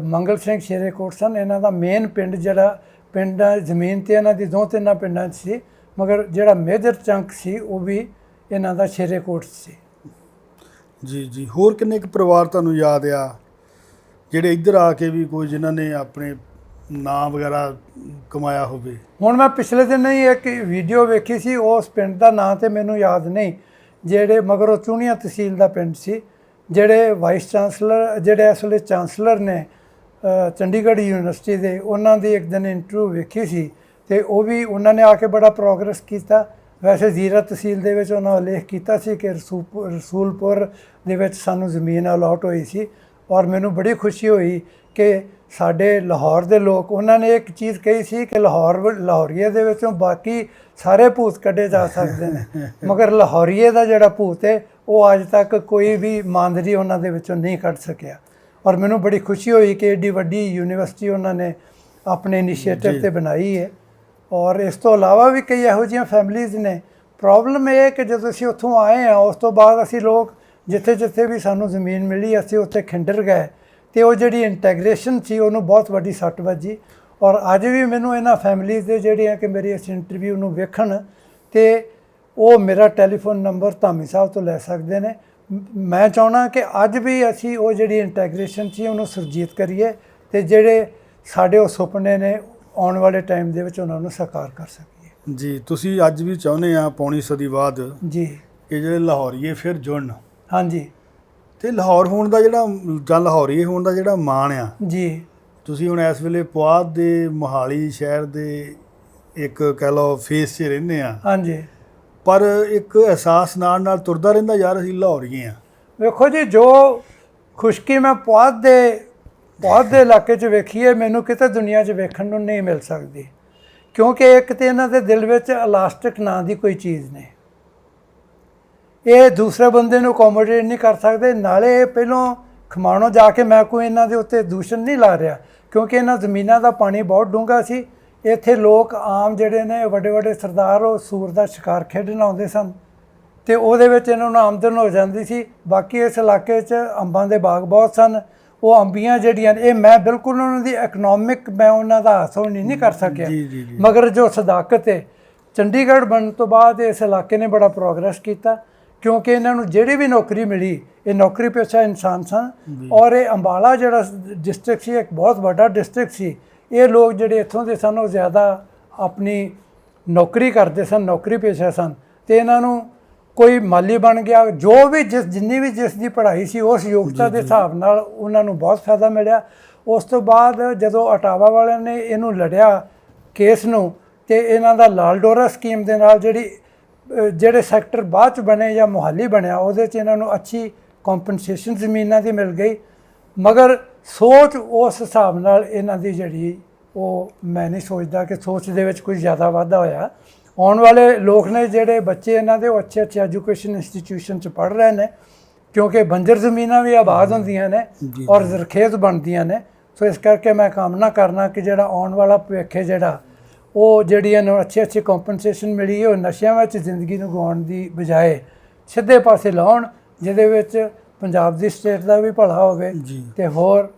ਮੰਗਲ ਸਿੰਘ ਸ਼ੇਰੇਕੋਟ ਸਨ। ਇਹਨਾਂ ਦਾ ਮੇਨ ਪਿੰਡ ਜਿਹੜਾ ਜ਼ਮੀਨ 'ਤੇ ਇਹਨਾਂ ਦੀ 2-3 ਪਿੰਡਾਂ 'ਚ ਸੀ, ਮਗਰ ਜਿਹੜਾ ਮੇਜਰ ਚੰਕ ਸੀ ਉਹ ਵੀ ਇਹਨਾਂ ਦਾ ਸ਼ੇਰੇਕੋਟ ਸੀ। ਜੀ ਜੀ। ਹੋਰ ਕਿੰਨੇ ਕੁ ਪਰਿਵਾਰ ਤੁਹਾਨੂੰ ਯਾਦ ਆ ਜਿਹੜੇ ਇੱਧਰ ਆ ਕੇ ਵੀ ਕੋਈ ਜਿਨ੍ਹਾਂ ਨੇ ਆਪਣੇ ਨਾਂ ਵਗੈਰਾ ਕਮਾਇਆ ਹੋਵੇ? ਹੁਣ ਮੈਂ ਪਿਛਲੇ ਦਿਨ ਹੀ ਇੱਕ ਵੀਡੀਓ ਵੇਖੀ ਸੀ, ਉਸ ਪਿੰਡ ਦਾ ਨਾਂ ਤੇ ਮੈਨੂੰ ਯਾਦ ਨਹੀਂ, ਜਿਹੜੇ ਮਗਰ ਉਹ ਚੂਣੀਆਂ ਤਹਿਸੀਲ ਦਾ ਪਿੰਡ ਸੀ। ਜਿਹੜੇ ਵਾਈਸ ਚਾਂਸਲਰ, ਜਿਹੜੇ ਇਸ ਵੇਲੇ ਚਾਂਸਲਰ ਨੇ ਚੰਡੀਗੜ੍ਹ ਯੂਨੀਵਰਸਿਟੀ ਦੇ, ਉਹਨਾਂ ਦੀ ਇੱਕ ਦਿਨ ਇੰਟਰਵਿਊ ਵੇਖੀ ਸੀ, ਅਤੇ ਉਹ ਵੀ ਉਹਨਾਂ ਨੇ ਆ ਕੇ ਬੜਾ ਪ੍ਰੋਗਰੈਸ ਕੀਤਾ। ਵੈਸੇ ਜ਼ੀਰਾ ਤਹਿਸੀਲ ਦੇ ਵਿੱਚ ਉਹਨਾਂ ਉਲੇਖ ਕੀਤਾ ਸੀ ਕਿ ਰਸੂਲਪੁਰ ਦੇ ਵਿੱਚ ਸਾਨੂੰ ਜ਼ਮੀਨ ਅਲਾਟ ਹੋਈ ਸੀ, ਔਰ ਮੈਨੂੰ ਬੜੀ ਖੁਸ਼ੀ ਹੋਈ ਕਿ ਸਾਡੇ ਲਾਹੌਰ ਦੇ ਲੋਕ, ਉਹਨਾਂ ਨੇ ਇੱਕ ਚੀਜ਼ ਕਹੀ ਸੀ ਕਿ ਲਾਹੌਰੀਏ ਦੇ ਵਿੱਚੋਂ ਬਾਕੀ ਸਾਰੇ ਭੂਤ ਕੱਢੇ ਜਾ ਸਕਦੇ ਨੇ, ਮਗਰ ਲਾਹੌਰੀਏ ਦਾ ਜਿਹੜਾ ਭੂਤ ਹੈ ਉਹ ਅੱਜ ਤੱਕ ਕੋਈ ਵੀ ਇਮਾਨਦਾਰੀ ਉਹਨਾਂ ਦੇ ਵਿੱਚੋਂ ਨਹੀਂ ਕੱਢ ਸਕਿਆ। ਔਰ ਮੈਨੂੰ ਬੜੀ ਖੁਸ਼ੀ ਹੋਈ ਕਿ ਏਡੀ ਵੱਡੀ ਯੂਨੀਵਰਸਿਟੀ ਉਹਨਾਂ ਨੇ ਆਪਣੇ ਇਨੀਸ਼ੀਏਟਿਵ 'ਤੇ ਬਣਾਈ ਹੈ। ਔਰ ਇਸ ਤੋਂ ਇਲਾਵਾ ਵੀ ਕਈ ਇਹੋ ਜਿਹੀਆਂ ਫੈਮਿਲੀਜ਼ ਨੇ। ਪ੍ਰੋਬਲਮ ਇਹ ਹੈ ਕਿ ਜਦੋਂ ਅਸੀਂ ਉੱਥੋਂ ਆਏ ਹਾਂ, ਉਸ ਤੋਂ ਬਾਅਦ ਅਸੀਂ ਲੋਕ ਜਿੱਥੇ ਜਿੱਥੇ ਵੀ ਸਾਨੂੰ ਜ਼ਮੀਨ ਮਿਲੀ ਅਸੀਂ ਉੱਥੇ ਖਿੰਡਰ ਗਏ ਤੇ ਉਹ ਜਿਹੜੀ ਇੰਟੈਗ੍ਰੇਸ਼ਨ ਸੀ ਉਹਨੂੰ ਬਹੁਤ ਵੱਡੀ ਸੱਟ ਵੱਜੀ। ਔਰ ਅੱਜ ਵੀ ਮੈਨੂੰ ਇਹਨਾਂ ਫੈਮਿਲੀਜ਼ ਦੇ ਜਿਹੜੇ ਆ ਕਿ ਮੇਰੀ ਇਸ ਇੰਟਰਵਿਊ ਨੂੰ ਵੇਖਣ ਤੇ ਉਹ ਮੇਰਾ ਟੈਲੀਫੋਨ ਨੰਬਰ ਧਾਮੀ ਸਾਹਿਬ ਤੋਂ ਲੈ ਸਕਦੇ ਨੇ। ਮੈਂ ਚਾਹੁੰਦਾ ਕਿ ਅੱਜ ਵੀ ਅਸੀਂ ਉਹ ਜਿਹੜੀ ਇੰਟੈਗ੍ਰੇਸ਼ਨ ਸੀ ਉਹਨੂੰ ਸੁਰਜੀਤ ਕਰੀਏ ਤੇ ਜਿਹੜੇ ਸਾਡੇ ਉਹ ਸੁਪਨੇ ਨੇ ਆਉਣ ਵਾਲੇ ਟਾਈਮ ਦੇ ਵਿੱਚ ਉਹਨਾਂ ਨੂੰ ਸਾਕਾਰ ਕਰ ਸਕੀਏ। ਜੀ, ਤੁਸੀਂ ਅੱਜ ਵੀ ਚਾਹੁੰਦੇ ਆ ਪੌਣੀ ਸਦੀ ਬਾਅਦ ਜੀ ਕਿ ਜਿਹੜੇ ਲਾਹੌਰੀਏ ਫਿਰ ਜੁੜਨ, ਹਾਂਜੀ ਤੇ ਲਾਹੌਰ ਹੋਣ ਦਾ ਜਿਹੜਾ ਜਾਂ ਲਾਹੌਰੀਏ ਹੋਣ ਦਾ ਜਿਹੜਾ ਮਾਣ ਆ, ਜੀ ਤੁਸੀਂ ਹੁਣ ਇਸ ਵੇਲੇ ਪੁਆਧ ਦੇ ਮੋਹਾਲੀ ਸ਼ਹਿਰ ਦੇ ਇੱਕ ਕਹਿ ਲਓ ਫੇਸ 'ਚ ਰਹਿੰਦੇ ਆ, ਹਾਂਜੀ। ਪਰ ਇੱਕ ਅਹਿਸਾਸ ਨਾਲ ਤੁਰਦਾ ਰਹਿੰਦਾ ਯਾਰ ਅਸੀਂ ਲਾਹੌਰੀਏ ਆ। ਵੇਖੋ ਜੀ, ਜੋ ਖੁਸ਼ਕੀ ਮੈਂ ਪੁਆਧ ਦੇ ਇਲਾਕੇ 'ਚ ਵੇਖੀ ਹੈ ਮੈਨੂੰ ਕਿਤੇ ਦੁਨੀਆ 'ਚ ਵੇਖਣ ਨੂੰ ਨਹੀਂ ਮਿਲ ਸਕਦੀ, ਕਿਉਂਕਿ ਇੱਕ ਤਾਂ ਇਹਨਾਂ ਦੇ ਦਿਲ ਵਿੱਚ ਇਲਾਸਟਿਕ ਨਾਂ ਦੀ ਕੋਈ ਚੀਜ਼ ਨਹੀਂ। ਇਹ ਦੂਸਰੇ ਬੰਦੇ ਨੂੰ ਅਕੋਮੋਡੇਟ ਨਹੀਂ ਕਰ ਸਕਦੇ। ਨਾਲੇ ਇਹ ਪਹਿਲੋਂ ਖਮਾਣੋਂ ਜਾ ਕੇ ਮੈਂ ਕੋਈ ਇਹਨਾਂ ਦੇ ਉੱਤੇ ਦੂਸ਼ਣ ਨਹੀਂ ਲਾ ਰਿਹਾ, ਕਿਉਂਕਿ ਇਹਨਾਂ ਜ਼ਮੀਨਾਂ ਦਾ ਪਾਣੀ ਬਹੁਤ ਡੂੰਘਾ ਸੀ। ਇੱਥੇ ਲੋਕ ਆਮ ਜਿਹੜੇ ਨੇ ਵੱਡੇ ਵੱਡੇ ਸਰਦਾਰ ਉਹ ਸੂਰ ਦਾ ਸ਼ਿਕਾਰ ਖੇਡਣ ਆਉਂਦੇ ਸਨ ਤੇ ਉਹਦੇ ਵਿੱਚ ਇਹਨਾਂ ਨੂੰ ਆਮਦਨ ਹੋ ਜਾਂਦੀ ਸੀ। ਬਾਕੀ ਇਸ ਇਲਾਕੇ 'ਚ ਅੰਬਾਂ ਦੇ ਬਾਗ ਬਹੁਤ ਸਨ। ਉਹ ਅੰਬੀਆਂ ਜਿਹੜੀਆਂ ਇਹ ਮੈਂ ਬਿਲਕੁਲ ਉਹਨਾਂ ਦੀ ਇਕਨੋਮਿਕ ਮੈਂ ਉਹਨਾਂ ਦਾ ਹਾਸਲ ਨਹੀਂ ਕਰ ਸਕਿਆ, ਮਗਰ ਜੋ ਸਦਾਕਤ ਹੈ ਚੰਡੀਗੜ੍ਹ ਬਣਨ ਤੋਂ ਬਾਅਦ ਇਸ ਇਲਾਕੇ ਨੇ ਬੜਾ ਪ੍ਰੋਗਰੈਸ ਕੀਤਾ, ਕਿਉਂਕਿ ਇਹਨਾਂ ਨੂੰ ਜਿਹੜੀ ਵੀ ਨੌਕਰੀ ਮਿਲੀ ਇਹ ਨੌਕਰੀ ਪੇਸ਼ਾ ਇਨਸਾਨ ਸਨ। ਔਰ ਇਹ ਅੰਬਾਲਾ ਜਿਹੜਾ ਡਿਸਟ੍ਰਿਕਟ ਸੀ ਇੱਕ ਬਹੁਤ ਵੱਡਾ ਡਿਸਟ੍ਰਿਕਟ ਸੀ। ਇਹ ਲੋਕ ਜਿਹੜੇ ਇੱਥੋਂ ਦੇ ਸਨ ਉਹ ਜ਼ਿਆਦਾ ਆਪਣੀ ਨੌਕਰੀ ਕਰਦੇ ਸਨ, ਨੌਕਰੀ ਪੇਸ਼ਾ ਸਨ ਤੇ ਇਹਨਾਂ ਨੂੰ ਕੋਈ ਮਾਲੀ ਬਣ ਗਿਆ, ਜੋ ਵੀ ਜਿੰਨੀ ਵੀ ਜਿਸ ਦੀ ਪੜ੍ਹਾਈ ਸੀ ਉਸ ਯੋਗਤਾ ਦੇ ਹਿਸਾਬ ਨਾਲ ਉਹਨਾਂ ਨੂੰ ਬਹੁਤ ਫਾਇਦਾ ਮਿਲਿਆ। ਉਸ ਤੋਂ ਬਾਅਦ ਜਦੋਂ ਅਟਾਵਾ ਵਾਲਿਆਂ ਨੇ ਇਹਨੂੰ ਲੜਿਆ ਕੇਸ ਨੂੰ ਤੇ ਇਹਨਾਂ ਦਾ ਲਾਲ ਡੋਰਾ ਸਕੀਮ ਦੇ ਨਾਲ ਜਿਹੜੇ ਸੈਕਟਰ ਬਾਅਦ 'ਚ ਬਣੇ ਜਾਂ ਮੁਹਾਲੀ ਬਣਿਆ ਉਹਦੇ 'ਚ ਇਹਨਾਂ ਨੂੰ ਅੱਛੀ ਕੰਪਨਸੇਸ਼ਨ ਜ਼ਮੀਨਾਂ ਦੀ ਮਿਲ ਗਈ, ਮਗਰ ਸੋਚ ਉਸ ਹਿਸਾਬ ਨਾਲ ਇਹਨਾਂ ਦੀ ਜਿਹੜੀ ਉਹ ਮੈਂ ਨਹੀਂ ਸੋਚਦਾ ਕਿ ਸੋਚ ਦੇ ਵਿੱਚ ਕੋਈ ਜ਼ਿਆਦਾ ਵਾਧਾ ਹੋਇਆ। ਆਉਣ ਵਾਲੇ ਲੋਕ ਨੇ ਜਿਹੜੇ ਬੱਚੇ ਇਹਨਾਂ ਦੇ ਉਹ ਅੱਛੇ ਐਜੂਕੇਸ਼ਨ ਇੰਸਟੀਟਿਊਸ਼ਨ 'ਚ ਪੜ੍ਹ ਰਹੇ ਨੇ, ਕਿਉਂਕਿ ਬੰਜਰ ਜ਼ਮੀਨਾਂ ਵੀ ਆਬਾਦ ਹੁੰਦੀਆਂ ਨੇ ਔਰ ਜ਼ਰਖੇਜ਼ ਬਣਦੀਆਂ ਨੇ। ਸੋ ਇਸ ਕਰਕੇ ਮੈਂ ਕਾਮਨਾ ਕਰਨਾ ਕਿ ਜਿਹੜਾ ਆਉਣ ਵਾਲਾ ਭਵਿੱਖ ਹੈ ਜਿਹੜਾ ਉਹ ਜਿਹੜੀਆਂ ਨੂੰ ਅੱਛੀ ਕੰਪਨਸੇਸ਼ਨ ਮਿਲੀ ਹੈ ਉਹ ਨਸ਼ਿਆਂ ਵਿੱਚ ਜ਼ਿੰਦਗੀ ਨੂੰ ਗਵਾਉਣ ਦੀ ਬਜਾਏ ਸਿੱਧੇ ਪਾਸੇ ਲਾਉਣ, ਜਿਹਦੇ ਵਿੱਚ ਪੰਜਾਬ ਦੀ ਸਟੇਟ ਦਾ ਵੀ ਭਲਾ ਹੋਵੇ ਤੇ ਹੋਰ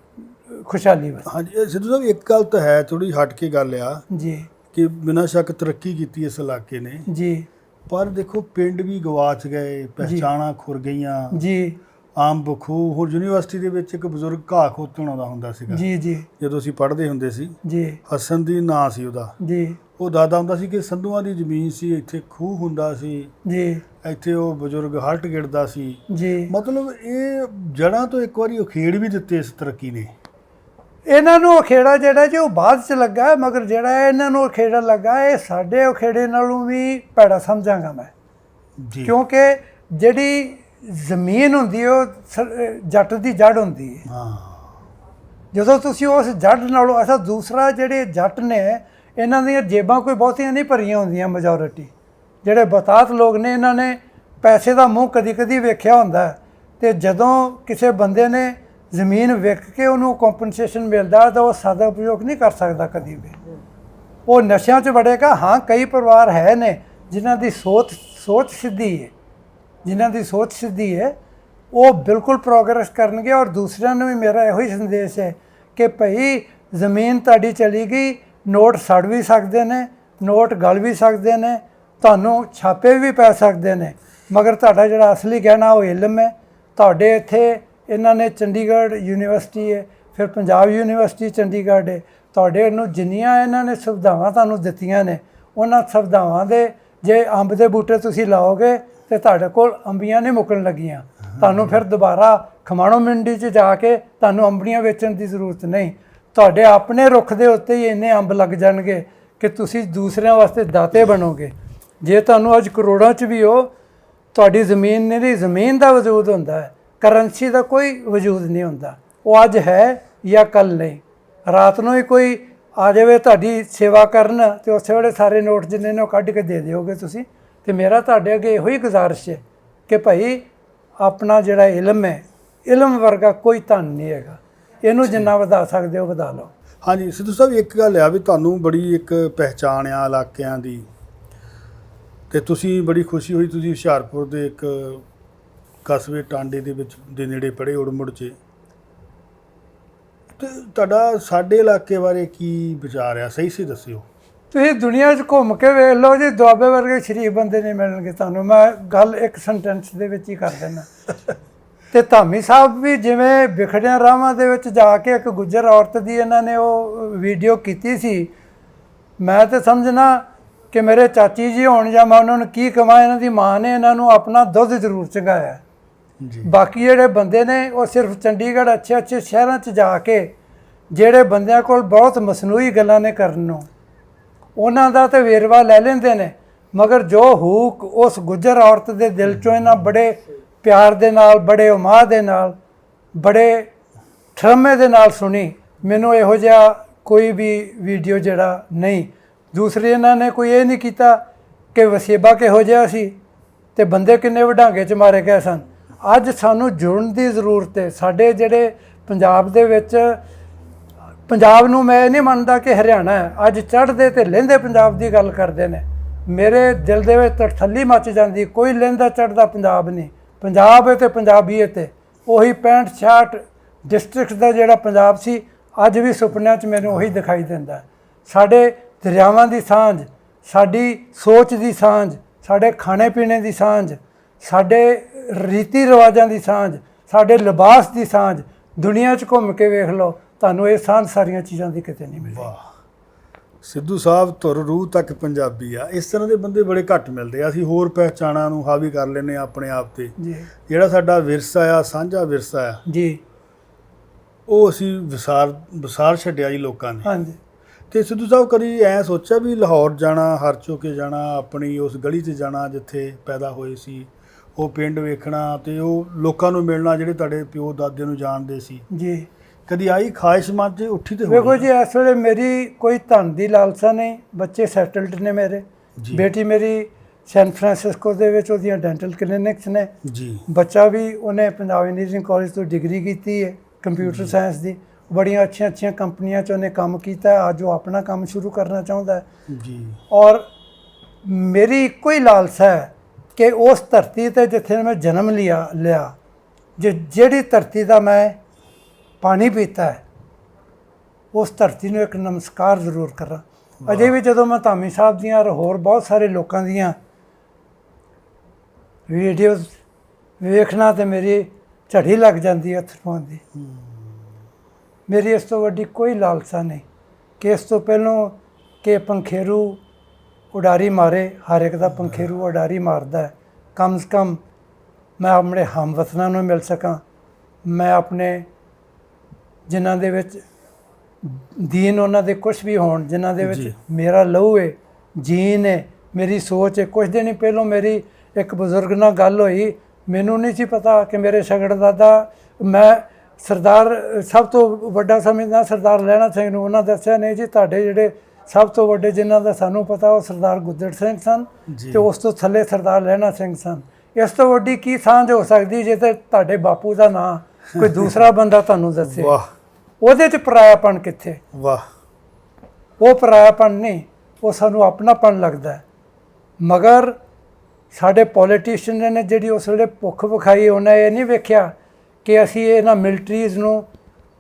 ਖੁਸ਼ਹਾਲੀ ਹੋਵੇ। ਹਾਂਜੀ ਸਿੱਧੂ ਸਾਹਿਬ, ਇੱਕ ਗੱਲ ਤਾਂ ਹੈ ਥੋੜ੍ਹੀ ਹਟ ਕੇ ਗੱਲ ਆ ਜੀ ਕਿ ਬਿਨਾਂ ਸ਼ੱਕ ਤਰੱਕੀ ਕੀਤੀ ਇਸ ਇਲਾਕੇ ਨੇ ਜੀ, ਪਰ ਦੇਖੋ ਪਿੰਡ ਵੀ ਗਵਾਚ ਗਏ, ਪਹਿਚਾਣਾਂ ਖੁਰ ਗਈਆਂ ਜੀ। ਆਮ ਬਖੂ ਹੋਰ ਯੂਨੀਵਰਸਿਟੀ ਦੇ ਵਿੱਚ ਇੱਕ ਬਜ਼ੁਰਗ ਘਾਹ ਖੋਤਣ ਆਉਂਦਾ ਹੁੰਦਾ ਸੀਗਾ ਜੀ ਜੀ, ਜਦੋਂ ਅਸੀਂ ਪੜ੍ਹਦੇ ਹੁੰਦੇ ਸੀ ਜੀ, ਹਸਨ ਦੀ ਨਾਂ ਸੀ ਉਹਦਾ ਜੀ। ਉਹ ਦਾਦਾ ਹੁੰਦਾ ਸੀ ਕਿ ਸੰਧੂਆਂ ਦੀ ਜ਼ਮੀਨ ਸੀ, ਇੱਥੇ ਖੂਹ ਹੁੰਦਾ ਸੀ ਜੀ, ਇੱਥੇ ਉਹ ਬਜ਼ੁਰਗ ਹਲਟ ਗਿੜਦਾ ਸੀ ਜੀ। ਮਤਲਬ ਇਹ ਜੜ੍ਹਾਂ ਤੋਂ ਇੱਕ ਵਾਰੀ ਉਖੇੜ ਵੀ ਦਿੱਤੇ ਇਸ ਤਰੱਕੀ ਨੇ। ਇਹਨਾਂ ਨੂੰ ਅਖੇੜਾ ਜਿਹੜਾ ਜੀ ਉਹ ਬਾਅਦ 'ਚ ਲੱਗਾ, ਮਗਰ ਜਿਹੜਾ ਇਹਨਾਂ ਨੂੰ ਅਖੇੜਾ ਲੱਗਾ ਇਹ ਸਾਡੇ ਅਖੇੜੇ ਨਾਲੋਂ ਵੀ ਭੈੜਾ ਸਮਝਾਂਗਾ ਮੈਂ ਜੀ, ਕਿਉਂਕਿ ਜਿਹੜੀ ਜ਼ਮੀਨ ਹੁੰਦੀ ਹੈ ਉਹ ਜੱਟ ਦੀ ਜੜ ਹੁੰਦੀ ਹੈ। ਜਦੋਂ ਤੁਸੀਂ ਉਸ ਜੜ ਨਾਲੋਂ ਅਸਾਂ ਦੂਸਰਾ ਜਿਹੜੇ ਜੱਟ ਨੇ ਇਹਨਾਂ ਦੀਆਂ ਜੇਬਾਂ ਕੋਈ ਬਹੁਤੀਆਂ ਨਹੀਂ ਭਰੀਆਂ ਹੁੰਦੀਆਂ। ਮੈਜੋਰਿਟੀ ਜਿਹੜੇ ਬਤਾਤ ਲੋਕ ਨੇ ਇਹਨਾਂ ਨੇ ਪੈਸੇ ਦਾ ਮੂੰਹ ਕਦੀ ਕਦੀ ਵੇਖਿਆ ਹੁੰਦਾ ਤੇ ਜਦੋਂ ਕਿਸੇ ਬੰਦੇ ਨੇ ਜ਼ਮੀਨ ਵਿਕ ਕੇ ਉਹਨੂੰ ਕੰਪਨਸੇਸ਼ਨ ਮਿਲਦਾ ਤਾਂ ਉਹ ਸਾਦਾ ਉਪਯੋਗ ਨਹੀਂ ਕਰ ਸਕਦਾ ਕਦੀ ਵੀ, ਉਹ ਨਸ਼ਿਆਂ 'ਚ ਵੜੇਗਾ। ਹਾਂ ਕਈ ਪਰਿਵਾਰ ਹੈ ਨੇ ਜਿਨ੍ਹਾਂ ਦੀ ਸੋਚ ਸਿੱਧੀ ਹੈ, ਜਿਨ੍ਹਾਂ ਦੀ ਸੋਚ ਸਿੱਧੀ ਹੈ ਉਹ ਬਿਲਕੁਲ ਪ੍ਰੋਗਰੈਸ ਕਰਨਗੇ। ਔਰ ਦੂਸਰਿਆਂ ਨੂੰ ਵੀ ਮੇਰਾ ਇਹੋ ਹੀ ਸੰਦੇਸ਼ ਹੈ ਕਿ ਭਈ ਜ਼ਮੀਨ ਤੁਹਾਡੀ ਚਲੀ ਗਈ, ਨੋਟ ਸੜ ਵੀ ਸਕਦੇ ਨੇ, ਨੋਟ ਗਲ ਵੀ ਸਕਦੇ ਨੇ, ਤੁਹਾਨੂੰ ਛਾਪੇ ਵੀ ਪੈ ਸਕਦੇ ਨੇ, ਮਗਰ ਤੁਹਾਡਾ ਜਿਹੜਾ ਅਸਲੀ ਗਹਿਣਾ ਉਹ ਇਲਮ ਹੈ। ਤੁਹਾਡੇ ਇੱਥੇ ਇਹਨਾਂ ਨੇ ਚੰਡੀਗੜ੍ਹ ਯੂਨੀਵਰਸਿਟੀ ਹੈ, ਫਿਰ ਪੰਜਾਬ ਯੂਨੀਵਰਸਿਟੀ ਚੰਡੀਗੜ੍ਹ ਹੈ, ਤੁਹਾਡੇ ਨੂੰ ਜਿੰਨੀਆਂ ਇਹਨਾਂ ਨੇ ਸੁਵਿਧਾਵਾਂ ਤੁਹਾਨੂੰ ਦਿੱਤੀਆਂ ਨੇ ਉਹਨਾਂ ਸੁਵਿਧਾਵਾਂ ਦੇ ਜੇ ਅੰਬ ਦੇ ਬੂਟੇ ਤੁਸੀਂ ਲਾਓਗੇ ਤੇ ਤੁਹਾਡੇ ਕੋਲ ਅੰਬੀਆਂ ਨਹੀਂ ਮੁੱਕਣ ਲੱਗੀਆਂ। ਤੁਹਾਨੂੰ ਫਿਰ ਦੁਬਾਰਾ ਖਮਾਣੋਂ ਮੰਡੀ 'ਚ ਜਾ ਕੇ ਤੁਹਾਨੂੰ ਅੰਬੀਆਂ ਵੇਚਣ ਦੀ ਜ਼ਰੂਰਤ ਨਹੀਂ। ਤੁਹਾਡੇ ਆਪਣੇ ਰੁੱਖ ਦੇ ਉੱਤੇ ਹੀ ਇੰਨੇ ਅੰਬ ਲੱਗ ਜਾਣਗੇ ਕਿ ਤੁਸੀਂ ਦੂਸਰਿਆਂ ਵਾਸਤੇ ਦਾਤੇ ਬਣੋਗੇ। ਜੇ ਤੁਹਾਨੂੰ ਅੱਜ ਕਰੋੜਾਂ 'ਚ ਵੀ ਹੋ, ਤੁਹਾਡੀ ਜ਼ਮੀਨ ਨਹੀਂ, ਜ਼ਮੀਨ ਦਾ ਵਜੂਦ ਹੁੰਦਾ ਹੈ, ਕਰੰਸੀ ਦਾ ਕੋਈ ਵਜੂਦ ਨਹੀਂ ਹੁੰਦਾ। ਉਹ ਅੱਜ ਹੈ ਜਾਂ ਕੱਲ੍ਹ ਨਹੀਂ। ਰਾਤ ਨੂੰ ਹੀ ਕੋਈ ਆ ਜਾਵੇ ਤੁਹਾਡੀ ਸੇਵਾ ਕਰਨ ਅਤੇ ਉਸੇ ਵੇਲੇ ਸਾਰੇ ਨੋਟ ਜਿੰਨੇ ਨੇ ਉਹ ਕੱਢ ਕੇ ਦੇ ਦਿਓਗੇ ਤੁਸੀਂ। ਅਤੇ ਮੇਰਾ ਤੁਹਾਡੇ ਅੱਗੇ ਇਹੋ ਹੀ ਗੁਜ਼ਾਰਿਸ਼ ਹੈ ਕਿ ਭਾਈ ਆਪਣਾ ਜਿਹੜਾ ਇਲਮ ਹੈ, ਇਲਮ ਵਰਗਾ ਕੋਈ ਧਨ ਨਹੀਂ ਹੈਗਾ, ਇਹਨੂੰ ਜਿੰਨਾ ਵਧਾ ਸਕਦੇ ਹੋ ਵਧਾ ਲਓ। ਹਾਂਜੀ ਸਿੱਧੂ ਸਾਹਿਬ, ਇੱਕ ਗੱਲ ਆ ਵੀ ਤੁਹਾਨੂੰ ਬੜੀ ਇੱਕ ਪਹਿਚਾਣ ਆ ਇਲਾਕਿਆਂ ਦੀ, ਅਤੇ ਤੁਸੀਂ ਬੜੀ ਖੁਸ਼ੀ ਹੋਈ ਤੁਸੀਂ ਹੁਸ਼ਿਆਰਪੁਰ ਦੇ ਇੱਕ ਕਸਬੇ ਟਾਂਡੇ ਦੇ ਨੇੜੇ ਪੜ੍ਹੇ ਉੜਮੁੜ 'ਚ। ਤੇ ਤੁਹਾਡਾ ਸਾਡੇ ਇਲਾਕੇ ਬਾਰੇ ਕੀ ਵਿਚਾਰ ਆ, ਸਹੀ ਦੱਸਿਓ। ਤੁਸੀਂ ਦੁਨੀਆ 'ਚ ਘੁੰਮ ਕੇ ਵੇਖ ਲਓ ਜੀ, ਦੁਆਬੇ ਵਰਗੇ ਸ਼ਰੀਫ ਬੰਦੇ ਨਹੀਂ ਮਿਲਣਗੇ ਤੁਹਾਨੂੰ। ਮੈਂ ਗੱਲ ਇੱਕ ਸੈਂਟੈਂਸ ਦੇ ਵਿੱਚ ਹੀ ਕਰ ਦਿੰਦਾ। ਤੇ ਧਾਮੀ ਸਾਹਿਬ ਵੀ ਜਿਵੇਂ ਵਿਖੜਿਆਂ ਰਾਹਾਂ ਦੇ ਵਿੱਚ ਜਾ ਕੇ ਇੱਕ ਗੁੱਜਰ ਔਰਤ ਦੀ ਇਹਨਾਂ ਨੇ ਉਹ ਵੀਡੀਓ ਕੀਤੀ ਸੀ, ਮੈਂ ਤਾਂ ਸਮਝਣਾ ਕਿ ਮੇਰੇ ਚਾਚੀ ਜੀ ਹੋਣ ਜਾਂ ਮੈਂ ਉਹਨਾਂ ਨੂੰ ਕੀ ਕਹਾਂ, ਇਹਨਾਂ ਦੀ ਮਾਂ ਨੇ ਇਹਨਾਂ ਨੂੰ ਆਪਣਾ ਦੁੱਧ ਜ਼ਰੂਰ ਚੰਗਾਇਆ ਜੀ। ਬਾਕੀ ਜਿਹੜੇ ਬੰਦੇ ਨੇ ਉਹ ਸਿਰਫ ਚੰਡੀਗੜ੍ਹ ਅੱਛੇ ਸ਼ਹਿਰਾਂ 'ਚ ਜਾ ਕੇ ਜਿਹੜੇ ਬੰਦਿਆਂ ਕੋਲ ਬਹੁਤ ਮਸਨੂਈ ਗੱਲਾਂ ਨੇ ਕਰਨ ਨੂੰ, ਉਹਨਾਂ ਦਾ ਤਾਂ ਵੇਰਵਾ ਲੈ ਲੈਂਦੇ ਨੇ, ਮਗਰ ਜੋ ਹੂਕ ਉਸ ਗੁੱਜਰ ਔਰਤ ਦੇ ਦਿਲ 'ਚੋਂ ਇਹਨਾਂ ਬੜੇ ਪਿਆਰ ਦੇ ਨਾਲ, ਬੜੇ ਉਮਾਹ ਦੇ ਨਾਲ, ਬੜੇ ਠਰਮੇ ਦੇ ਨਾਲ ਸੁਣੀ, ਮੈਨੂੰ ਇਹੋ ਜਿਹਾ ਕੋਈ ਵੀ ਵੀਡੀਓ ਜਿਹੜਾ ਨਹੀਂ। ਦੂਸਰੀ ਇਹਨਾਂ ਨੇ ਕੋਈ ਇਹ ਨਹੀਂ ਕੀਤਾ ਕਿ ਵਸੇਬਾ ਕਿਹੋ ਜਿਹਾ ਸੀ ਤੇ ਬੰਦੇ ਕਿੰਨੇ ਵਡਾਂਗੇ 'ਚ ਮਾਰੇ ਗਏ ਸਨ। ਅੱਜ ਸਾਨੂੰ ਜੁੜਨ ਦੀ ਜ਼ਰੂਰਤ ਹੈ। ਸਾਡੇ ਜਿਹੜੇ ਪੰਜਾਬ ਦੇ ਵਿੱਚ, ਪੰਜਾਬ ਨੂੰ ਮੈਂ ਇਹ ਨਹੀਂ ਮੰਨਦਾ ਕਿ ਹਰਿਆਣਾ ਹੈ, ਅੱਜ ਚੜ੍ਹਦੇ ਤੇ ਲਹਿੰਦੇ ਪੰਜਾਬ ਦੀ ਗੱਲ ਕਰਦੇ ਨੇ, ਮੇਰੇ ਦਿਲ ਦੇ ਵਿੱਚ ਤੜਥੱਲੀ ਮੱਚ ਜਾਂਦੀ। ਕੋਈ ਲਹਿੰਦਾ ਚੜ੍ਹਦਾ ਪੰਜਾਬ ਨਹੀਂ, ਪੰਜਾਬ ਹੈ ਤੇ ਪੰਜਾਬੀਅਤ ਹੈ। ਉਹੀ 65-66 ਡਿਸਟ੍ਰਿਕਟਸ ਦਾ ਜਿਹੜਾ ਪੰਜਾਬ ਸੀ, ਅੱਜ ਵੀ ਸੁਪਨਿਆਂ 'ਚ ਮੈਨੂੰ ਉਹੀ ਦਿਖਾਈ ਦਿੰਦਾ। ਸਾਡੇ ਦਰਿਆਵਾਂ ਦੀ ਸਾਂਝ, ਸਾਡੀ ਸੋਚ ਦੀ ਸਾਂਝ, ਸਾਡੇ ਖਾਣੇ ਪੀਣੇ ਦੀ ਸਾਂਝ, ਸਾਡੇ ਰੀਤੀ ਰਿਵਾਜਾਂ ਦੀ ਸਾਂਝ, ਸਾਡੇ ਲਿਬਾਸ ਦੀ ਸਾਂਝ, ਦੁਨੀਆ 'ਚ ਘੁੰਮ ਕੇ ਵੇਖ ਲਓ, ਤੁਹਾਨੂੰ ਇਹ ਸਾਂਝ ਸਾਰੀਆਂ ਚੀਜ਼ਾਂ ਦੀ ਕਿਤੇ ਨਹੀਂ ਮਿਲਦੀ। ਵਾਹ, ਸਿੱਧੂ ਸਾਹਿਬ ਧੁਰ ਰੂਹ ਤੱਕ ਪੰਜਾਬੀ ਆ। ਇਸ ਤਰ੍ਹਾਂ ਦੇ ਬੰਦੇ ਬੜੇ ਘੱਟ ਮਿਲਦੇ ਆ। ਅਸੀਂ ਹੋਰ ਪਹਿਚਾਣਾਂ ਨੂੰ ਹਾਵੀ ਕਰ ਲੈਂਦੇ ਹਾਂ ਆਪਣੇ ਆਪ 'ਤੇ। ਜੀ, ਜਿਹੜਾ ਸਾਡਾ ਵਿਰਸਾ ਆ, ਸਾਂਝਾ ਵਿਰਸਾ ਆ ਜੀ, ਉਹ ਅਸੀਂ ਵਿਸਾਰ ਛੱਡਿਆ ਜੀ ਲੋਕਾਂ ਨੇ। ਹਾਂਜੀ। ਤੇ ਸਿੱਧੂ ਸਾਹਿਬ ਕਦੀ ਐਂ ਸੋਚਿਆ ਵੀ ਲਾਹੌਰ ਜਾਣਾ, ਹਰਚੋਕੇ ਜਾਣਾ, ਆਪਣੀ ਉਸ ਗਲੀ 'ਚ ਜਾਣਾ ਜਿੱਥੇ ਪੈਦਾ ਹੋਏ ਸੀ, ਉਹ ਪਿੰਡ ਵੇਖਣਾ ਤੇ ਉਹ ਲੋਕਾਂ ਨੂੰ ਮਿਲਣਾ ਜਿਹੜੇ ਤੁਹਾਡੇ ਪਿਓ ਦਾਦੇ ਨੂੰ ਜਾਣਦੇ ਸੀ? ਜੀ, ਕਦੀ ਆਈ ਖਾਹਿਸ਼ ਮਨ 'ਚ ਉੱਠੀ? ਤੇ ਵੇਖੋ ਜੀ, ਇਸ ਵੇਲੇ ਮੇਰੀ ਕੋਈ ਧਨ ਦੀ ਲਾਲਸਾ ਨਹੀਂ। ਬੱਚੇ ਸੈਟਲਡ ਨੇ ਮੇਰੇ। ਬੇਟੀ ਮੇਰੀ ਸੈਨ ਫਰਾਂਸਿਸਕੋ ਦੇ ਵਿੱਚ ਉਹਦੀਆਂ ਡੈਂਟਲ ਕਲੀਨਿਕਸ ਨੇ ਜੀ। ਬੱਚਾ ਵੀ ਉਹਨੇ ਪੰਜਾਬ ਇੰਜੀਨੀਅਰਿੰਗ ਕਾਲਜ ਤੋਂ ਡਿਗਰੀ ਕੀਤੀ ਹੈ ਕੰਪਿਊਟਰ ਸਾਇੰਸ ਦੀ। ਬੜੀਆਂ ਅੱਛੀਆਂ ਕੰਪਨੀਆਂ 'ਚ ਉਹਨੇ ਕੰਮ ਕੀਤਾ। ਅੱਜ ਉਹ ਆਪਣਾ ਕੰਮ ਸ਼ੁਰੂ ਕਰਨਾ ਚਾਹੁੰਦਾ ਜੀ। ਔਰ ਮੇਰੀ ਇੱਕੋ ਹੀ ਲਾਲਸਾ ਹੈ ਕਿ ਉਸ ਧਰਤੀ 'ਤੇ ਜਿੱਥੇ ਮੈਂ ਜਨਮ ਲਿਆ, ਜਿਹੜੀ ਧਰਤੀ ਦਾ ਮੈਂ ਪਾਣੀ ਪੀਤਾ ਹੈ, ਉਸ ਧਰਤੀ ਨੂੰ ਇੱਕ ਨਮਸਕਾਰ ਜ਼ਰੂਰ ਕਰਾਂ। ਅਜੇ ਵੀ ਜਦੋਂ ਮੈਂ ਧਾਮੀ ਸਾਹਿਬ ਦੀਆਂ ਔਰ ਹੋਰ ਬਹੁਤ ਸਾਰੇ ਲੋਕਾਂ ਦੀਆਂ ਵੀਡੀਓਜ਼ ਵੇਖਣਾ ਤੇ ਮੇਰੀ ਝੜੀ ਲੱਗ ਜਾਂਦੀ ਹੈ ਅਥਰੂਆਂ ਦੀ। ਮੇਰੀ ਇਸ ਤੋਂ ਵੱਡੀ ਕੋਈ ਲਾਲਸਾ ਨਹੀਂ ਕਿ ਇਸ ਤੋਂ ਪਹਿਲਾਂ ਕਿ ਪੰਖੇਰੂ ਉਡਾਰੀ ਮਾਰੇ। ਹਰ ਇੱਕ ਦਾ ਪੰਖੇਰੂ ਉਡਾਰੀ ਮਾਰਦਾ ਹੈ। ਕਮ ਸੇ ਕਮ ਮੈਂ ਆਪਣੇ ਹਮਵਤਨਾਂ ਨੂੰ ਮਿਲ ਸਕਾਂ, ਮੈਂ ਆਪਣੇ ਜਿਨ੍ਹਾਂ ਦੇ ਵਿੱਚ ਦੀਨ ਉਹਨਾਂ ਦੇ ਕੁਛ ਵੀ ਹੋਣ, ਜਿਨ੍ਹਾਂ ਦੇ ਵਿੱਚ ਮੇਰਾ ਲਹੂ ਹੈ, ਜੀਨ ਹੈ, ਮੇਰੀ ਸੋਚ ਹੈ। ਕੁਛ ਦਿਨ ਹੀ ਪਹਿਲਾਂ ਮੇਰੀ ਇੱਕ ਬਜ਼ੁਰਗ ਨਾਲ ਗੱਲ ਹੋਈ। ਮੈਨੂੰ ਨਹੀਂ ਸੀ ਪਤਾ ਕਿ ਮੇਰੇ ਸ਼ਗੜ ਦਾਦਾ, ਮੈਂ ਸਰਦਾਰ ਸਭ ਤੋਂ ਵੱਡਾ ਸਮਝਦਾ ਸਰਦਾਰ ਲਹਿਣਾ ਸਿੰਘ ਨੂੰ। ਉਹਨਾਂ ਦੱਸਿਆ ਨਹੀਂ ਜੀ, ਤੁਹਾਡੇ ਜਿਹੜੇ ਸਭ ਤੋਂ ਵੱਡੇ ਜਿਨ੍ਹਾਂ ਦਾ ਸਾਨੂੰ ਪਤਾ ਉਹ ਸਰਦਾਰ ਗੁੱਜਰ ਸਿੰਘ ਸਨ ਤੇ ਉਸ ਤੋਂ ਥੱਲੇ ਸਰਦਾਰ ਲਹਿਣਾ ਸਿੰਘ ਸਨ। ਇਸ ਤੋਂ ਵੱਡੀ ਕੀ ਸਾਂਝ ਹੋ ਸਕਦੀ ਜੇ ਤੇ ਤੁਹਾਡੇ ਬਾਪੂ ਦਾ ਨਾਂ ਕੋਈ ਦੂਸਰਾ ਬੰਦਾ ਤੁਹਾਨੂੰ ਦੱਸੇ? ਵਾਹ, ਉਹਦੇ 'ਚ ਪਰਾਇਆਪਣ ਕਿੱਥੇ? ਵਾਹ, ਉਹ ਪਰਾਇਆਪਣ ਨਹੀਂ, ਉਹ ਸਾਨੂੰ ਆਪਣਾਪਣ ਲੱਗਦਾ ਹੈ। ਮਗਰ ਸਾਡੇ ਪੋਲੀਟੀਸ਼ੀਅਨ ਨੇ ਜਿਹੜੀ ਉਸ ਵੇਲੇ ਭੁੱਖ ਵਿਖਾਈ, ਉਹਨਾਂ ਇਹ ਨਹੀਂ ਵੇਖਿਆ ਕਿ ਅਸੀਂ ਇਹਨਾਂ ਮਿਲਟਰੀਜ਼ ਨੂੰ,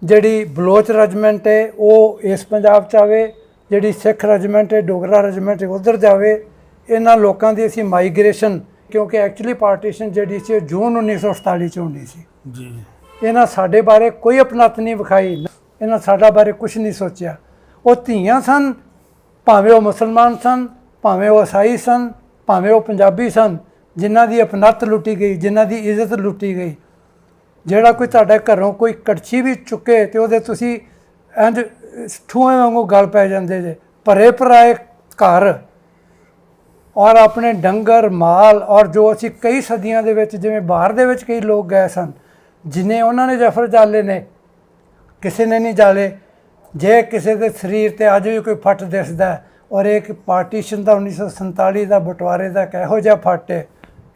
ਜਿਹੜੀ ਬਲੋਚ ਰੈਜੀਮੈਂਟ ਹੈ ਉਹ ਇਸ ਪੰਜਾਬ 'ਚ ਆਵੇ, ਜਿਹੜੀ ਸਿੱਖ ਰੈਜੀਮੈਂਟ ਹੈ, ਡੋਗਰਾ ਰੈਜੀਮੈਂਟ ਉੱਧਰ ਜਾਵੇ। ਇਹਨਾਂ ਲੋਕਾਂ ਦੀ ਅਸੀਂ ਮਾਈਗ੍ਰੇਸ਼ਨ, ਕਿਉਂਕਿ ਐਕਚੁਅਲੀ ਪਾਰਟੀਸ਼ਨ ਜਿਹੜੀ ਸੀ ਜੂਨ 1947 'ਚ ਹੋਣੀ ਸੀ ਜੀ। ਇਹਨਾਂ ਸਾਡੇ ਬਾਰੇ ਕੋਈ ਅਪਣੱਤ ਨਹੀਂ ਵਿਖਾਈ, ਇਹਨਾਂ ਸਾਡਾ ਬਾਰੇ ਕੁਛ ਨਹੀਂ ਸੋਚਿਆ। ਉਹ ਧੀਆਂ ਸਨ, ਭਾਵੇਂ ਉਹ ਮੁਸਲਮਾਨ ਸਨ, ਭਾਵੇਂ ਉਹ ਈਸਾਈ ਸਨ, ਭਾਵੇਂ ਉਹ ਪੰਜਾਬੀ ਸਨ, ਜਿਨ੍ਹਾਂ ਦੀ ਅਪਣੱਤ ਲੁੱਟੀ ਗਈ, ਜਿਨ੍ਹਾਂ ਦੀ ਇੱਜ਼ਤ ਲੁੱਟੀ ਗਈ। ਜਿਹੜਾ ਕੋਈ ਤੁਹਾਡੇ ਘਰੋਂ ਕੋਈ ਕੜਛੀ ਵੀ ਚੁੱਕੇ ਤੇ ਉਹਦੇ ਤੁਸੀਂ ਇੰਝ ਠੂਏ ਵਾਂਗੂ ਗਲ ਪੈ ਜਾਂਦੇ ਜੇ। ਭਰੇ ਭਰਾਏ ਘਰ ਔਰ ਆਪਣੇ ਡੰਗਰ ਮਾਲ, ਔਰ ਜੋ ਅਸੀਂ ਕਈ ਸਦੀਆਂ ਦੇ ਵਿੱਚ, ਜਿਵੇਂ ਬਾਹਰ ਦੇ ਵਿੱਚ ਕਈ ਲੋਕ ਗਏ ਸਨ, ਜਿਨੇ ਉਹਨਾਂ ਨੇ ਜ਼ਫਰ ਜਾਲੇ ਨੇ, ਕਿਸੇ ਨੇ ਨਹੀਂ ਜਾਲੇ। ਜੇ ਕਿਸੇ ਦੇ ਸਰੀਰ 'ਤੇ ਅੱਜ ਵੀ ਕੋਈ ਫੱਟ ਦਿਸਦਾ, ਔਰ ਇੱਕ ਪਾਰਟੀਸ਼ਨ ਦਾ 1947 ਦਾ ਬਟਵਾਰੇ ਦਾ ਇਹੋ ਜਿਹਾ ਫੱਟ ਹੈ,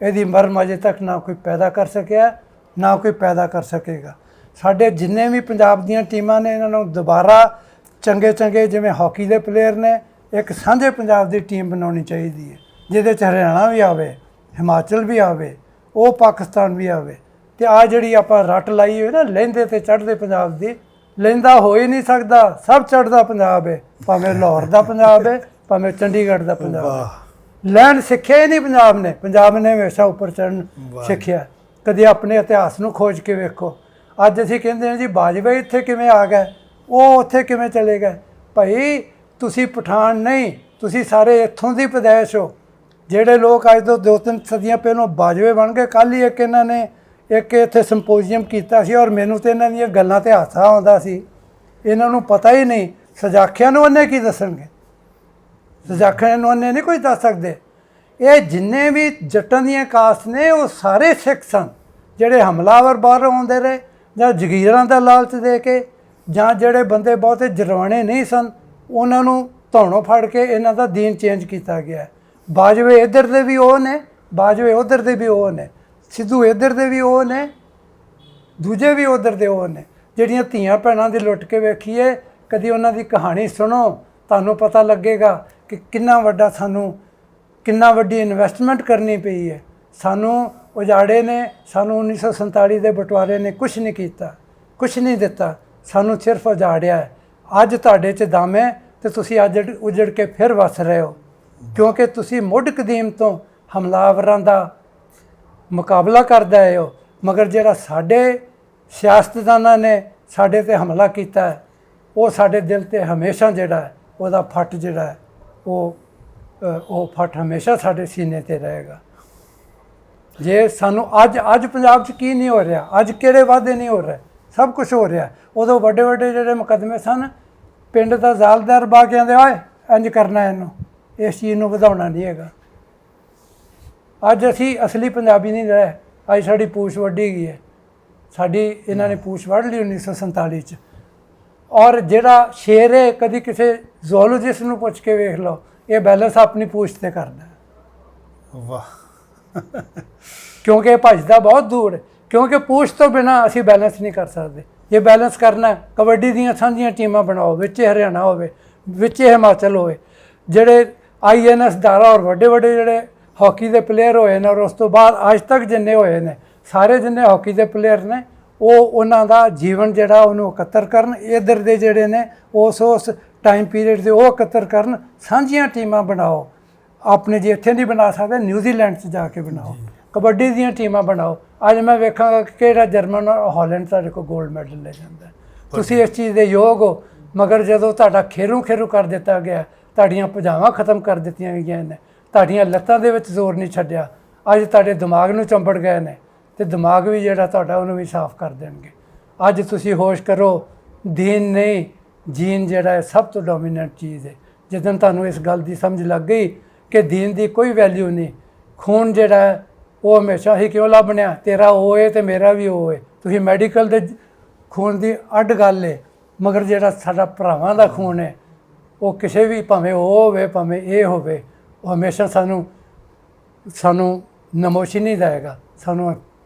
ਇਹਦੀ ਮਰਮ ਅਜੇ ਤੱਕ ਨਾ ਕੋਈ ਪੈਦਾ ਕਰ ਸਕਿਆ, ਨਾ ਕੋਈ ਪੈਦਾ ਕਰ ਸਕੇਗਾ। ਸਾਡੇ ਜਿੰਨੇ ਵੀ ਪੰਜਾਬ ਦੀਆਂ ਟੀਮਾਂ ਨੇ, ਇਹਨਾਂ ਨੂੰ ਦੁਬਾਰਾ ਚੰਗੇ ਜਿਵੇਂ ਹਾਕੀ ਦੇ ਪਲੇਅਰ ਨੇ, ਇੱਕ ਸਾਂਝੇ ਪੰਜਾਬ ਦੀ ਟੀਮ ਬਣਾਉਣੀ ਚਾਹੀਦੀ ਹੈ, ਜਿਹਦੇ 'ਚ ਹਰਿਆਣਾ ਵੀ ਆਵੇ, ਹਿਮਾਚਲ ਵੀ ਆਵੇ, ਉਹ ਪਾਕਿਸਤਾਨ ਵੀ ਆਵੇ। ਤੇ ਆ ਜਿਹੜੀ ਆਪਾਂ ਰੱਟ ਲਾਈ ਹੋਈ ਨਾ ਲਹਿੰਦੇ ਤੇ ਚੜ੍ਹਦੇ ਪੰਜਾਬ ਦੀ, ਲਹਿੰਦਾ ਹੋ ਹੀ ਨਹੀਂ ਸਕਦਾ, ਸਭ ਚੜ੍ਹਦਾ ਪੰਜਾਬ ਹੈ, ਭਾਵੇਂ ਲਾਹੌਰ ਦਾ ਪੰਜਾਬ ਹੈ, ਭਾਵੇਂ ਚੰਡੀਗੜ੍ਹ ਦਾ ਪੰਜਾਬ ਹੈ। ਵਾਹ ਲੈਣ ਸਿੱਖਿਆ ਹੀ ਨਹੀਂ ਪੰਜਾਬ ਨੇ ਹਮੇਸ਼ਾ ਉੱਪਰ ਚੜ੍ਹਨ ਸਿੱਖਿਆ। ਕਦੇ ਆਪਣੇ ਇਤਿਹਾਸ ਨੂੰ ਖੋਜ ਕੇ ਵੇਖੋ। ਅੱਜ ਅਸੀਂ ਕਹਿੰਦੇ ਹਾਂ ਜੀ ਬਾਜਵਾ ਇੱਥੇ ਕਿਵੇਂ ਆ ਗਏ, ਉਹ ਉੱਥੇ ਕਿਵੇਂ ਚਲੇ ਗਏ। ਭਾਈ ਤੁਸੀਂ ਪਠਾਨ ਨਹੀਂ, ਤੁਸੀਂ ਸਾਰੇ ਇੱਥੋਂ ਦੀ ਪੈਦਾਇਸ਼ ਹੋ। ਜਿਹੜੇ ਲੋਕ ਅੱਜ ਤੋਂ 2-3 ਸਦੀਆਂ ਪਹਿਲਾਂ ਬਾਜਵੇ ਬਣ ਗਏ, ਕੱਲ੍ਹ ਹੀ ਇਹਨਾਂ ਨੇ ਇੱਕ ਇੱਥੇ ਸਿੰਪੋਜ਼ੀਅਮ ਕੀਤਾ ਸੀ, ਔਰ ਮੈਨੂੰ ਤਾਂ ਇਹਨਾਂ ਦੀਆਂ ਗੱਲਾਂ 'ਤੇ ਹਾਸਾ ਆਉਂਦਾ ਸੀ। ਇਹਨਾਂ ਨੂੰ ਪਤਾ ਹੀ ਨਹੀਂ, ਸਜਾਖਿਆਂ ਨੂੰ ਉਹਨੇ ਕੀ ਦੱਸਣਗੇ, ਸਜਾਖਿਆਂ ਨੂੰ ਉਹਨੇ ਨਹੀਂ ਕੁਝ ਦੱਸ ਸਕਦੇ। ਇਹ ਜਿੰਨੇ ਵੀ ਜੱਟਾਂ ਦੀਆਂ ਕਾਸਟ ਨੇ ਉਹ ਸਾਰੇ ਸਿੱਖ ਸਨ, ਜਿਹੜੇ ਹਮਲਾਵਰ ਬਾਹਰ ਆਉਂਦੇ ਰਹੇ ਜਾਂ ਜਗੀਰਾਂ ਦਾ ਲਾਲਚ ਦੇ ਕੇ, ਜਾਂ ਜਿਹੜੇ ਬੰਦੇ ਬਹੁਤੇ ਜਰਵਾਣੇ ਨਹੀਂ ਸਨ ਉਹਨਾਂ ਨੂੰ ਧੌਣੋਂ ਫੜ ਕੇ ਇਹਨਾਂ ਦਾ ਦੀਨ ਚੇਂਜ ਕੀਤਾ ਗਿਆ। ਬਾਜਵੇ ਇੱਧਰ ਦੇ ਵੀ ਉਹ ਨੇ, ਬਾਜਵੇ ਉੱਧਰ ਦੇ ਵੀ ਉਹ ਨੇ, ਸਿੱਧੂ ਇੱਧਰ ਦੇ ਵੀ ਉਹ ਨੇ, ਦੂਜੇ ਵੀ ਉੱਧਰ ਦੇ ਉਹ ਨੇ। ਜਿਹੜੀਆਂ ਧੀਆਂ ਭੈਣਾਂ ਦੀ ਲੁੱਟ ਕੇ ਵੇਖੀਏ, ਕਦੀ ਉਹਨਾਂ ਦੀ ਕਹਾਣੀ ਸੁਣੋ, ਤੁਹਾਨੂੰ ਪਤਾ ਲੱਗੇਗਾ ਕਿ ਕਿੰਨਾ ਵੱਡੀ ਇਨਵੈਸਟਮੈਂਟ ਕਰਨੀ ਪਈ ਹੈ। ਸਾਨੂੰ ਉਜਾੜੇ ਨੇ, ਸਾਨੂੰ 1947 ਦੇ ਬਟਵਾਰੇ ਨੇ ਕੁਛ ਨਹੀਂ ਕੀਤਾ, ਕੁਛ ਨਹੀਂ ਦਿੱਤਾ, ਸਾਨੂੰ ਸਿਰਫ ਉਜਾੜਿਆ ਹੈ। ਅੱਜ ਤੁਹਾਡੇ 'ਚ ਦਮ ਹੈ ਤੇ ਤੁਸੀਂ ਅੱਜ ਉਜੜ ਕੇ ਫਿਰ ਵਸ ਰਹੇ ਹੋ, ਕਿਉਂਕਿ ਤੁਸੀਂ ਮੁੱਢ ਕਦੀਮ ਤੋਂ ਹਮਲਾਵਰਾਂ ਦਾ ਮੁਕਾਬਲਾ ਕਰਦੇ ਆਏ ਹੋ। ਮਗਰ ਜਿਹੜਾ ਸਾਡੇ ਸਿਆਸਤਦਾਨਾਂ ਨੇ ਸਾਡੇ 'ਤੇ ਹਮਲਾ ਕੀਤਾ ਹੈ, ਉਹ ਸਾਡੇ ਦਿਲ 'ਤੇ ਹਮੇਸ਼ਾ ਜਿਹੜਾ ਹੈ ਉਹਦਾ ਫੱਟ ਜਿਹੜਾ ਹੈ ਉਹ ਫੱਟ ਹਮੇਸ਼ਾ ਸਾਡੇ ਸੀਨੇ 'ਤੇ ਰਹੇਗਾ। ਜੇ ਸਾਨੂੰ ਅੱਜ ਪੰਜਾਬ 'ਚ ਕੀ ਨਹੀਂ ਹੋ ਰਿਹਾ, ਅੱਜ ਕਿਹੜੇ ਵਾਅਦੇ ਨਹੀਂ ਹੋ ਰਹੇ, ਸਭ ਕੁਝ ਹੋ ਰਿਹਾ। ਉਦੋਂ ਵੱਡੇ ਵੱਡੇ ਜਿਹੜੇ ਮੁਕੱਦਮੇ ਸਨ, ਪਿੰਡ ਦਾ ਜ਼ਾਲਦਾਰ ਬਾ ਕਹਿੰਦੇ ਓਏ ਇੰਝ ਕਰਨਾ, ਇਹਨੂੰ ਇਸ ਚੀਜ਼ ਨੂੰ ਵਧਾਉਣਾ ਨਹੀਂ ਹੈਗਾ। ਅੱਜ ਅਸੀਂ ਅਸਲੀ ਪੰਜਾਬੀ ਨਹੀਂ ਰਹੇ, ਅੱਜ ਸਾਡੀ ਪੂਛ ਵੱਢੀ ਗਈ ਹੈ। ਸਾਡੀ ਇਹਨਾਂ ਨੇ ਪੂਛ ਵੱਢ ਲਈ 1947 'ਚ। ਔਰ ਜਿਹੜਾ ਸ਼ੇਰ ਹੈ, ਕਦੀ ਕਿਸੇ ਜ਼ੂਓਲੋਜਿਸਟ ਨੂੰ ਪੁੱਛ ਕੇ ਵੇਖ ਲਓ, ਇਹ ਬੈਲੈਂਸ ਆਪਣੀ ਪੂਛ 'ਤੇ ਕਰਦਾ। ਵਾਹ ਕਿਉਂਕਿ ਇਹ ਭੱਜਦਾ ਬਹੁਤ ਦੂਰ ਹੈ, ਕਿਉਂਕਿ ਪੂਛ ਤੋਂ ਬਿਨਾਂ ਅਸੀਂ ਬੈਲੈਂਸ ਨਹੀਂ ਕਰ ਸਕਦੇ। ਜੇ ਬੈਲੈਂਸ ਕਰਨਾ, ਕਬੱਡੀ ਦੀਆਂ ਸਾਂਝੀਆਂ ਟੀਮਾਂ ਬਣਾਓ, ਵਿੱਚ ਹਰਿਆਣਾ ਹੋਵੇ, ਵਿੱਚ ਹਿਮਾਚਲ ਹੋਵੇ। ਜਿਹੜੇ INS ਦਾਰਾ ਔਰ ਵੱਡੇ ਵੱਡੇ ਜਿਹੜੇ ਹਾਕੀ ਦੇ ਪਲੇਅਰ ਹੋਏ ਨੇ, ਔਰ ਉਸ ਤੋਂ ਬਾਅਦ ਅੱਜ ਤੱਕ ਜਿੰਨੇ ਹੋਏ ਨੇ, ਸਾਰੇ ਜਿੰਨੇ ਹਾਕੀ ਦੇ ਪਲੇਅਰ ਨੇ, ਉਹਨਾਂ ਦਾ ਜੀਵਨ ਜਿਹੜਾ ਉਹਨੂੰ ਇਕੱਤਰ ਕਰਨ। ਇੱਧਰ ਦੇ ਜਿਹੜੇ ਨੇ ਉਸ ਟਾਈਮ ਪੀਰੀਅਡ ਦੇ ਉਹ ਇਕੱਤਰ ਕਰਨ। ਸਾਂਝੀਆਂ ਟੀਮਾਂ ਬਣਾਓ, ਆਪਣੇ ਜੇ ਇੱਥੇ ਨਹੀਂ ਬਣਾ ਸਕਦੇ ਨਿਊਜ਼ੀਲੈਂਡ 'ਚ ਜਾ ਕੇ ਬਣਾਓ, ਕਬੱਡੀ ਦੀਆਂ ਟੀਮਾਂ ਬਣਾਓ। ਅੱਜ ਮੈਂ ਵੇਖਾਂਗਾ ਕਿ ਕਿਹੜਾ ਜਰਮਨ ਔਰ ਹਾਲੈਂਡ ਤੁਹਾਡੇ ਕੋਲ ਗੋਲਡ ਮੈਡਲ ਲੈ ਜਾਂਦਾ। ਤੁਸੀਂ ਇਸ ਚੀਜ਼ ਦੇ ਯੋਗ ਹੋ। ਮਗਰ ਜਦੋਂ ਤੁਹਾਡਾ ਖੇਰੂ ਕਰ ਦਿੱਤਾ ਗਿਆ, ਤੁਹਾਡੀਆਂ ਭੁਜਾਵਾਂ ਖਤਮ ਕਰ ਦਿੱਤੀਆਂ ਗਈਆਂ ਨੇ, ਤੁਹਾਡੀਆਂ ਲੱਤਾਂ ਦੇ ਵਿੱਚ ਜ਼ੋਰ ਨਹੀਂ ਛੱਡਿਆ, ਅੱਜ ਤੁਹਾਡੇ ਦਿਮਾਗ ਨੂੰ ਚੰਬੜ ਗਏ ਨੇ, ਤੇ ਦਿਮਾਗ ਵੀ ਜਿਹੜਾ ਤੁਹਾਡਾ ਉਹਨੂੰ ਵੀ ਸਾਫ਼ ਕਰ ਦੇਣਗੇ। ਅੱਜ ਤੁਸੀਂ ਹੋਸ਼ ਕਰੋ, ਦੀਨ ਨਹੀਂ ਜੀਨ ਜਿਹੜਾ ਹੈ ਸਭ ਤੋਂ ਡੋਮੀਨੈਂਟ ਚੀਜ਼ ਹੈ। ਜਦੋਂ ਤੁਹਾਨੂੰ ਇਸ ਗੱਲ ਦੀ ਸਮਝ ਲੱਗ ਗਈ ਕਿ ਦੀਨ ਦੀ ਕੋਈ ਵੈਲਿਊ ਨਹੀਂ, ਖੂਨ ਜਿਹੜਾ ਹੈ ਉਹ ਹਮੇਸ਼ਾ ਹੀ ਕਿਉਂ ਲੱਭਣਿਆ, ਤੇਰਾ ਉਹ ਹੈ ਤੇ ਮੇਰਾ ਵੀ ਉਹ ਹੈ। ਤੁਸੀਂ ਮੈਡੀਕਲ ਦੇ ਖੂਨ ਦੀ ਅੱਡ ਗੱਲ ਹੈ, ਮਗਰ ਜਿਹੜਾ ਸਾਡਾ ਭਰਾਵਾਂ ਦਾ ਖੂਨ ਹੈ ਉਹ ਕਿਸੇ ਵੀ, ਭਾਵੇਂ ਉਹ ਹੋਵੇ ਭਾਵੇਂ ਇਹ ਹੋਵੇ, ਉਹ ਹਮੇਸ਼ਾ ਸਾਨੂੰ ਨਮੋਸ਼ੀ ਨਹੀਂ ਦੇਵੇਗਾ, ਸਾਨੂੰ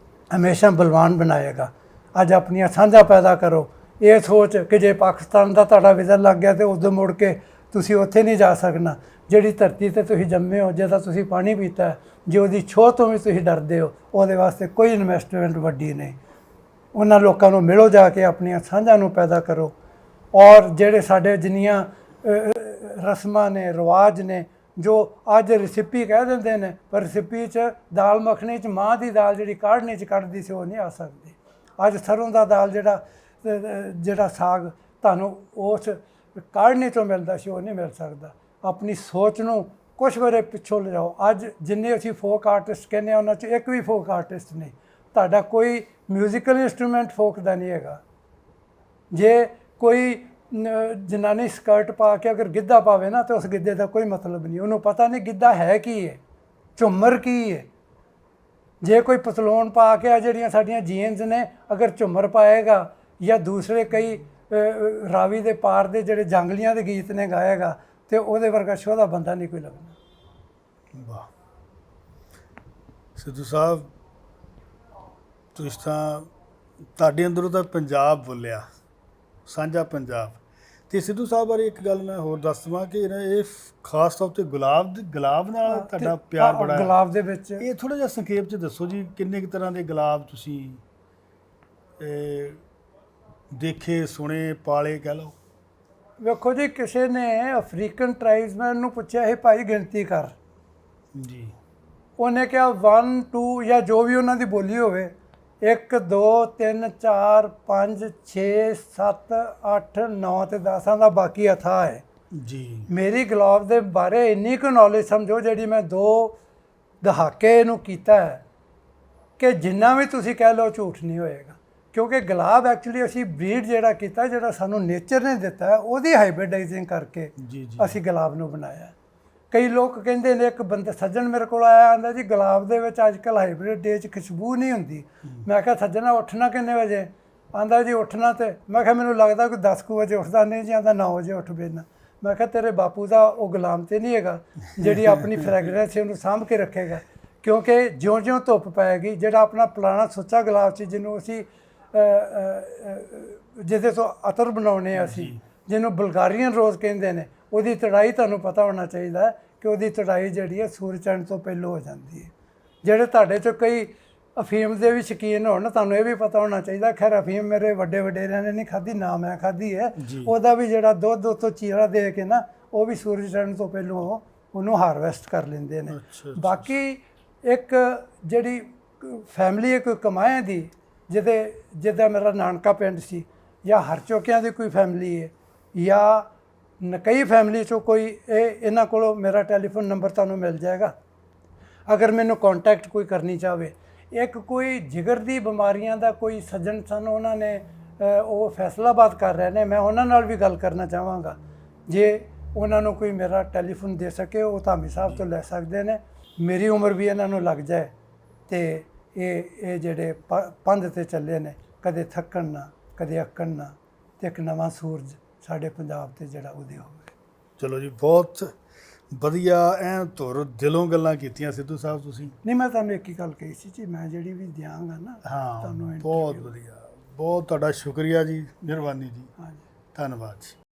ਹਮੇਸ਼ਾ ਬਲਵਾਨ ਬਣਾਏਗਾ। ਅੱਜ ਆਪਣੀਆਂ ਸਾਂਝਾਂ ਪੈਦਾ ਕਰੋ। ਇਹ ਸੋਚ ਕਿ ਜੇ ਪਾਕਿਸਤਾਨ ਦਾ ਤੁਹਾਡਾ ਵੀਜ਼ਾ ਲੱਗ ਗਿਆ ਤਾਂ ਉਦੋਂ ਮੁੜ ਕੇ ਤੁਸੀਂ ਉੱਥੇ ਨਹੀਂ ਜਾ ਸਕਣਾ। ਜਿਹੜੀ ਧਰਤੀ 'ਤੇ ਤੁਸੀਂ ਜੰਮੇ ਹੋ, ਜਿਹਦਾ ਤੁਸੀਂ ਪਾਣੀ ਪੀਤਾ, ਜੇ ਉਹਦੀ ਛੋਹ ਤੋਂ ਵੀ ਤੁਸੀਂ ਡਰਦੇ ਹੋ, ਉਹਦੇ ਵਾਸਤੇ ਕੋਈ ਇਨਵੈਸਟਮੈਂਟ ਵੱਡੀ ਨਹੀਂ। ਉਹਨਾਂ ਲੋਕਾਂ ਨੂੰ ਮਿਲੋ ਜਾ ਕੇ, ਆਪਣੀਆਂ ਸਾਂਝਾਂ ਨੂੰ ਪੈਦਾ ਕਰੋ। ਔਰ ਜਿਹੜੇ ਸਾਡੇ ਜਿੰਨੀਆਂ ਰਸਮਾਂ ਨੇ, ਰਿਵਾਜ ਨੇ, ਜੋ ਅੱਜ ਰੈਸਿਪੀ ਕਹਿ ਦਿੰਦੇ ਨੇ, ਪਰ ਰੈਸਿਪੀ 'ਚ ਦਾਲ ਮੱਖਣੀ 'ਚ ਮਾਂ ਦੀ ਦਾਲ ਜਿਹੜੀ ਕਾੜ੍ਹਨੀ 'ਚ ਕੱਢਦੀ ਸੀ ਉਹ ਨਹੀਂ ਆ ਸਕਦੀ। ਅੱਜ ਸਰੋਂ ਦਾ ਦਾਲ ਜਿਹੜਾ ਸਾਗ ਤੁਹਾਨੂੰ ਉਸ ਕਾੜ੍ਹਨੀ ਤੋਂ ਮਿਲਦਾ ਸੀ ਉਹ ਨਹੀਂ ਮਿਲ ਸਕਦਾ। ਆਪਣੀ ਸੋਚ ਨੂੰ ਕੁਛ ਵਾਰੇ ਪਿੱਛੋਂ ਲਿਜਾਓ। ਅੱਜ ਜਿੰਨੇ ਅਸੀਂ ਫੋਕ ਆਰਟਿਸਟ ਕਹਿੰਦੇ ਹਾਂ, ਉਹਨਾਂ 'ਚ ਇੱਕ ਵੀ ਫੋਕ ਆਰਟਿਸਟ ਨਹੀਂ। ਤੁਹਾਡਾ ਕੋਈ ਮਿਊਜ਼ੀਕਲ ਇੰਸਟਰੂਮੈਂਟ ਫੋਕ ਦਾ ਨਹੀਂ ਹੈਗਾ। ਜੇ ਕੋਈ ਜਨਾਨੀ ਸਕਰਟ ਪਾ ਕੇ ਅਗਰ ਗਿੱਧਾ ਪਾਵੇ ਨਾ, ਤਾਂ ਉਸ ਗਿੱਧੇ ਦਾ ਕੋਈ ਮਤਲਬ ਨਹੀਂ। ਉਹਨੂੰ ਪਤਾ ਨਹੀਂ ਗਿੱਧਾ ਹੈ ਕੀ ਹੈ, ਝੁੰਮਰ ਕੀ ਹੈ। ਜੇ ਕੋਈ ਪਤਲੋਨ ਪਾ ਕੇ ਆ ਜਿਹੜੀਆਂ ਸਾਡੀਆਂ ਜੀਨਸ ਨੇ, ਅਗਰ ਝੁੰਮਰ ਪਾਏਗਾ ਜਾਂ ਦੂਸਰੇ ਕਈ ਰਾਵੀ ਦੇ ਪਾਰ ਦੇ ਜਿਹੜੇ ਜੰਗਲੀਆਂ ਦੇ ਗੀਤ ਨੇ ਗਾਏਗਾ, ਤੇ ਉਹਦੇ ਵਰਗਾ ਸ਼ੋਧਾ ਬੰਦਾ ਨਹੀਂ ਕੋਈ ਲੱਗਣਾ। ਵਾਹ ਸਿੱਧੂ ਸਾਹਿਬ, ਤੁਸੀਂ ਤਾਂ ਤੁਹਾਡੇ ਅੰਦਰੋਂ ਤਾਂ ਪੰਜਾਬ ਬੋਲਿਆ, ਸਾਂਝਾ ਪੰਜਾਬ, ਤੇ ਸਿੱਧੂ ਸਾਹਿਬ ਬਾਰੇ ਇੱਕ ਗੱਲ ਮੈਂ ਹੋਰ ਦੱਸ ਦੇਵਾਂ ਕਿ ਇਹ ਖਾਸ ਤੌਰ ਤੇ ਗੁਲਾਬ ਨਾਲ ਤੁਹਾਡਾ ਪਿਆਰ ਬੜਾ ਹੈ। ਗੁਲਾਬ ਦੇ ਵਿੱਚ ਇਹ ਥੋੜਾ ਜਿਹਾ ਸੰਖੇਪ ਚ ਦੱਸੋ ਜੀ, ਕਿੰਨੇ ਕੁ ਤਰ੍ਹਾਂ ਦੇ ਗੁਲਾਬ ਤੁਸੀਂ ਦੇਖੇ, ਸੁਣੇ, ਪਾਲੇ ਕਹਿ ਲਓ। ਵੇਖੋ ਜੀ, ਕਿਸੇ ਨੇ ਅਫਰੀਕਨ ਟ੍ਰਾਈਬਸਮੈਨ ਨੂੰ ਪੁੱਛਿਆ ਇਹ ਭਾਈ ਗਿਣਤੀ ਕਰ, ਜੀ ਉਹਨੇ ਕਿਹਾ 1 2 ਜਾਂ ਜੋ ਵੀ ਉਹਨਾਂ ਦੀ ਬੋਲੀ ਹੋਵੇ, 1 2 3 4 5 6 7 8 9 ਤੇ 10 ਦਾ ਬਾਕੀ ਅਥਾਹ ਹੈ। ਜੀ ਮੇਰੀ ਗੁਲਾਬ ਦੇ ਬਾਰੇ ਇੰਨੀ ਕੁ ਨੌਲੇਜ ਸਮਝੋ ਜਿਹੜੀ ਮੈਂ 2 ਦਹਾਕੇ ਇਹਨੂੰ ਕੀਤਾ ਹੈ ਕਿ ਜਿੰਨਾ ਵੀ ਤੁਸੀਂ ਕਹਿ ਲਓ ਝੂਠ ਨਹੀਂ ਹੋਏਗਾ। ਕਿਉਂਕਿ ਗੁਲਾਬ ਐਕਚੁਅਲੀ ਅਸੀਂ ਬਰੀਡ ਜਿਹੜਾ ਕੀਤਾ, ਜਿਹੜਾ ਸਾਨੂੰ ਨੇਚਰ ਨੇ ਦਿੱਤਾ ਹੈ, ਉਹਦੀ ਹਾਈਬ੍ਰਿਡਾਈਜ਼ਿੰਗ ਕਰਕੇ ਜੀ ਅਸੀਂ ਗੁਲਾਬ ਨੂੰ ਬਣਾਇਆ। ਕਈ ਲੋਕ ਕਹਿੰਦੇ ਨੇ, ਇੱਕ ਬੰਦਾ ਸੱਜਣ ਮੇਰੇ ਕੋਲ ਆਇਆ, ਆਂਦਾ ਜੀ ਗੁਲਾਬ ਦੇ ਵਿੱਚ ਅੱਜ ਕੱਲ੍ਹ ਹਾਈਬ੍ਰਿਡ ਡੇ 'ਚ ਖੁਸ਼ਬੂ ਨਹੀਂ ਹੁੰਦੀ। ਮੈਂ ਕਿਹਾ ਸੱਜਣਾ ਉੱਠਣਾ ਕਿੰਨੇ ਵਜੇ? ਆਂਦਾ ਜੀ ਉੱਠਣਾ ਤੇ ਮੈਂ ਕਿਹਾ ਮੈਨੂੰ ਲੱਗਦਾ ਕੋਈ 10 ਕੁ ਵਜੇ ਉੱਠਦਾ ਨਹੀਂ ਜੀ, ਆਂਦਾ 9 ਵਜੇ ਉੱਠ ਬੈਠਣਾ। ਮੈਂ ਕਿਹਾ ਤੇਰੇ ਬਾਪੂ ਦਾ ਉਹ ਗੁਲਾਮ ਤੇ ਨਹੀਂ ਹੈਗਾ ਜਿਹੜੀ ਆਪਣੀ ਫ੍ਰੈਗਰੈਂਸ ਉਹਨੂੰ ਸਾਂਭ ਕੇ ਰੱਖੇਗਾ। ਕਿਉਂਕਿ ਜਿਉਂ-ਜਿਉਂ ਧੁੱਪ ਪਏਗੀ, ਜਿਹੜਾ ਆਪਣਾ ਪੁਰਾਣਾ ਸੁੱਚਾ ਗੁਲਾਬ ਸੀ ਜਿਹਨੂੰ ਅਸੀਂ ਜਿਹਦੇ ਤੋਂ ਅਤਰ ਬਣਾਉਂਦੇ ਹਾਂ ਅਸੀਂ, ਜਿਹਨੂੰ ਬਲਗਾਰੀਅਨ ਰੋਜ਼ ਕਹਿੰਦੇ ਨੇ, ਉਹਦੀ ਤੜਾਈ ਤੁਹਾਨੂੰ ਪਤਾ ਹੋਣਾ ਚਾਹੀਦਾ ਕਿ ਉਹਦੀ ਤੜਾਈ ਜਿਹੜੀ ਹੈ ਸੂਰਜ ਚੜ੍ਹਨ ਤੋਂ ਪਹਿਲਾਂ ਹੋ ਜਾਂਦੀ ਹੈ। ਜਿਹੜੇ ਤੁਹਾਡੇ 'ਚੋਂ ਕਈ ਅਫੀਮ ਦੇ ਵੀ ਸ਼ੌਕੀਨ ਹੋਣ, ਤੁਹਾਨੂੰ ਇਹ ਵੀ ਪਤਾ ਹੋਣਾ ਚਾਹੀਦਾ, ਖੈਰ ਅਫੀਮ ਮੇਰੇ ਵੱਡੇ ਵਡੇਰਿਆਂ ਨੇ ਨਹੀਂ ਖਾਧੀ, ਨਾ ਮੈਂ ਖਾਧੀ ਹੈ, ਉਹਦਾ ਵੀ ਜਿਹੜਾ ਦੁੱਧ ਉੱਤੋਂ ਚੀਰਾ ਦੇ ਕੇ ਨਾ, ਉਹ ਵੀ ਸੂਰਜ ਚੜ੍ਹਨ ਤੋਂ ਪਹਿਲਾਂ ਉਹਨੂੰ ਹਾਰਵੈਸਟ ਕਰ ਲੈਂਦੇ ਨੇ। ਬਾਕੀ ਇੱਕ ਜਿਹੜੀ ਫੈਮਿਲੀ ਹੈ ਕੋਈ ਕਮਾਇਆ ਦੀ, ਜਿਹਦਾ ਮੇਰਾ ਨਾਨਕਾ ਪਿੰਡ ਸੀ, ਜਾਂ ਹਰਚੋਕਿਆਂ ਦੀ ਕੋਈ ਫੈਮਿਲੀ ਹੈ, ਜਾਂ ਨਕਈ ਫੈਮਿਲੀ 'ਚੋਂ ਕੋਈ, ਇਹਨਾਂ ਕੋਲੋਂ ਮੇਰਾ ਟੈਲੀਫੋਨ ਨੰਬਰ ਤੁਹਾਨੂੰ ਮਿਲ ਜਾਏਗਾ ਅਗਰ ਮੈਨੂੰ ਕੰਟੈਕਟ ਕੋਈ ਕਰਨੀ ਚਾਹਵੇ। ਇੱਕ ਕੋਈ ਜਿਗਰ ਦੀ ਬਿਮਾਰੀਆਂ ਦਾ ਕੋਈ ਸੱਜਣ ਸਨ, ਉਹਨਾਂ ਨੇ ਉਹ ਫੈਸਲਾਬਾਦ ਕਰ ਰਹੇ ਨੇ, ਮੈਂ ਉਹਨਾਂ ਨਾਲ ਵੀ ਗੱਲ ਕਰਨਾ ਚਾਹਾਂਗਾ। ਜੇ ਉਹਨਾਂ ਨੂੰ ਕੋਈ ਮੇਰਾ ਟੈਲੀਫੋਨ ਦੇ ਸਕੇ, ਉਹ ਧਾਮੀ ਸਾਹਿਬ ਤੋਂ ਲੈ ਸਕਦੇ ਨੇ। ਮੇਰੀ ਉਮਰ ਵੀ ਇਹਨਾਂ ਨੂੰ ਲੱਗ ਜਾਏ ਤੇ ਇਹ ਜਿਹੜੇ ਪੰਧ ਤੇ ਚੱਲੇ ਨੇ, ਕਦੇ ਥੱਕਣ ਨਾ, ਕਦੇ ਅੱਕਣ ਨਾ, ਤੇ ਇੱਕ ਨਵਾਂ ਸੂਰਜ ਸਾਡੇ ਪੰਜਾਬ ਤੇ ਜਿਹੜਾ ਉਦੈ ਹੋਵੇ। ਚਲੋ ਜੀ, ਬਹੁਤ ਵਧੀਆ, ਐਨ ਧੁਰ ਦਿਲੋਂ ਗੱਲਾਂ ਕੀਤੀਆਂ ਸਿੱਧੂ ਸਾਹਿਬ ਤੁਸੀਂ। ਨਹੀਂ, ਮੈਂ ਤੁਹਾਨੂੰ ਇੱਕ ਹੀ ਗੱਲ ਕਹੀ ਸੀ ਜੀ, ਮੈਂ ਜਿਹੜੀ ਵੀ ਦਿਆਂਗਾ ਨਾ ਹਾਂ, ਤੁਹਾਨੂੰ ਬਹੁਤ ਵਧੀਆ, ਬਹੁਤ ਤੁਹਾਡਾ ਸ਼ੁਕਰੀਆ ਜੀ, ਮਿਹਰਬਾਨੀ ਜੀ, ਹਾਂਜੀ, ਧੰਨਵਾਦ ਜੀ।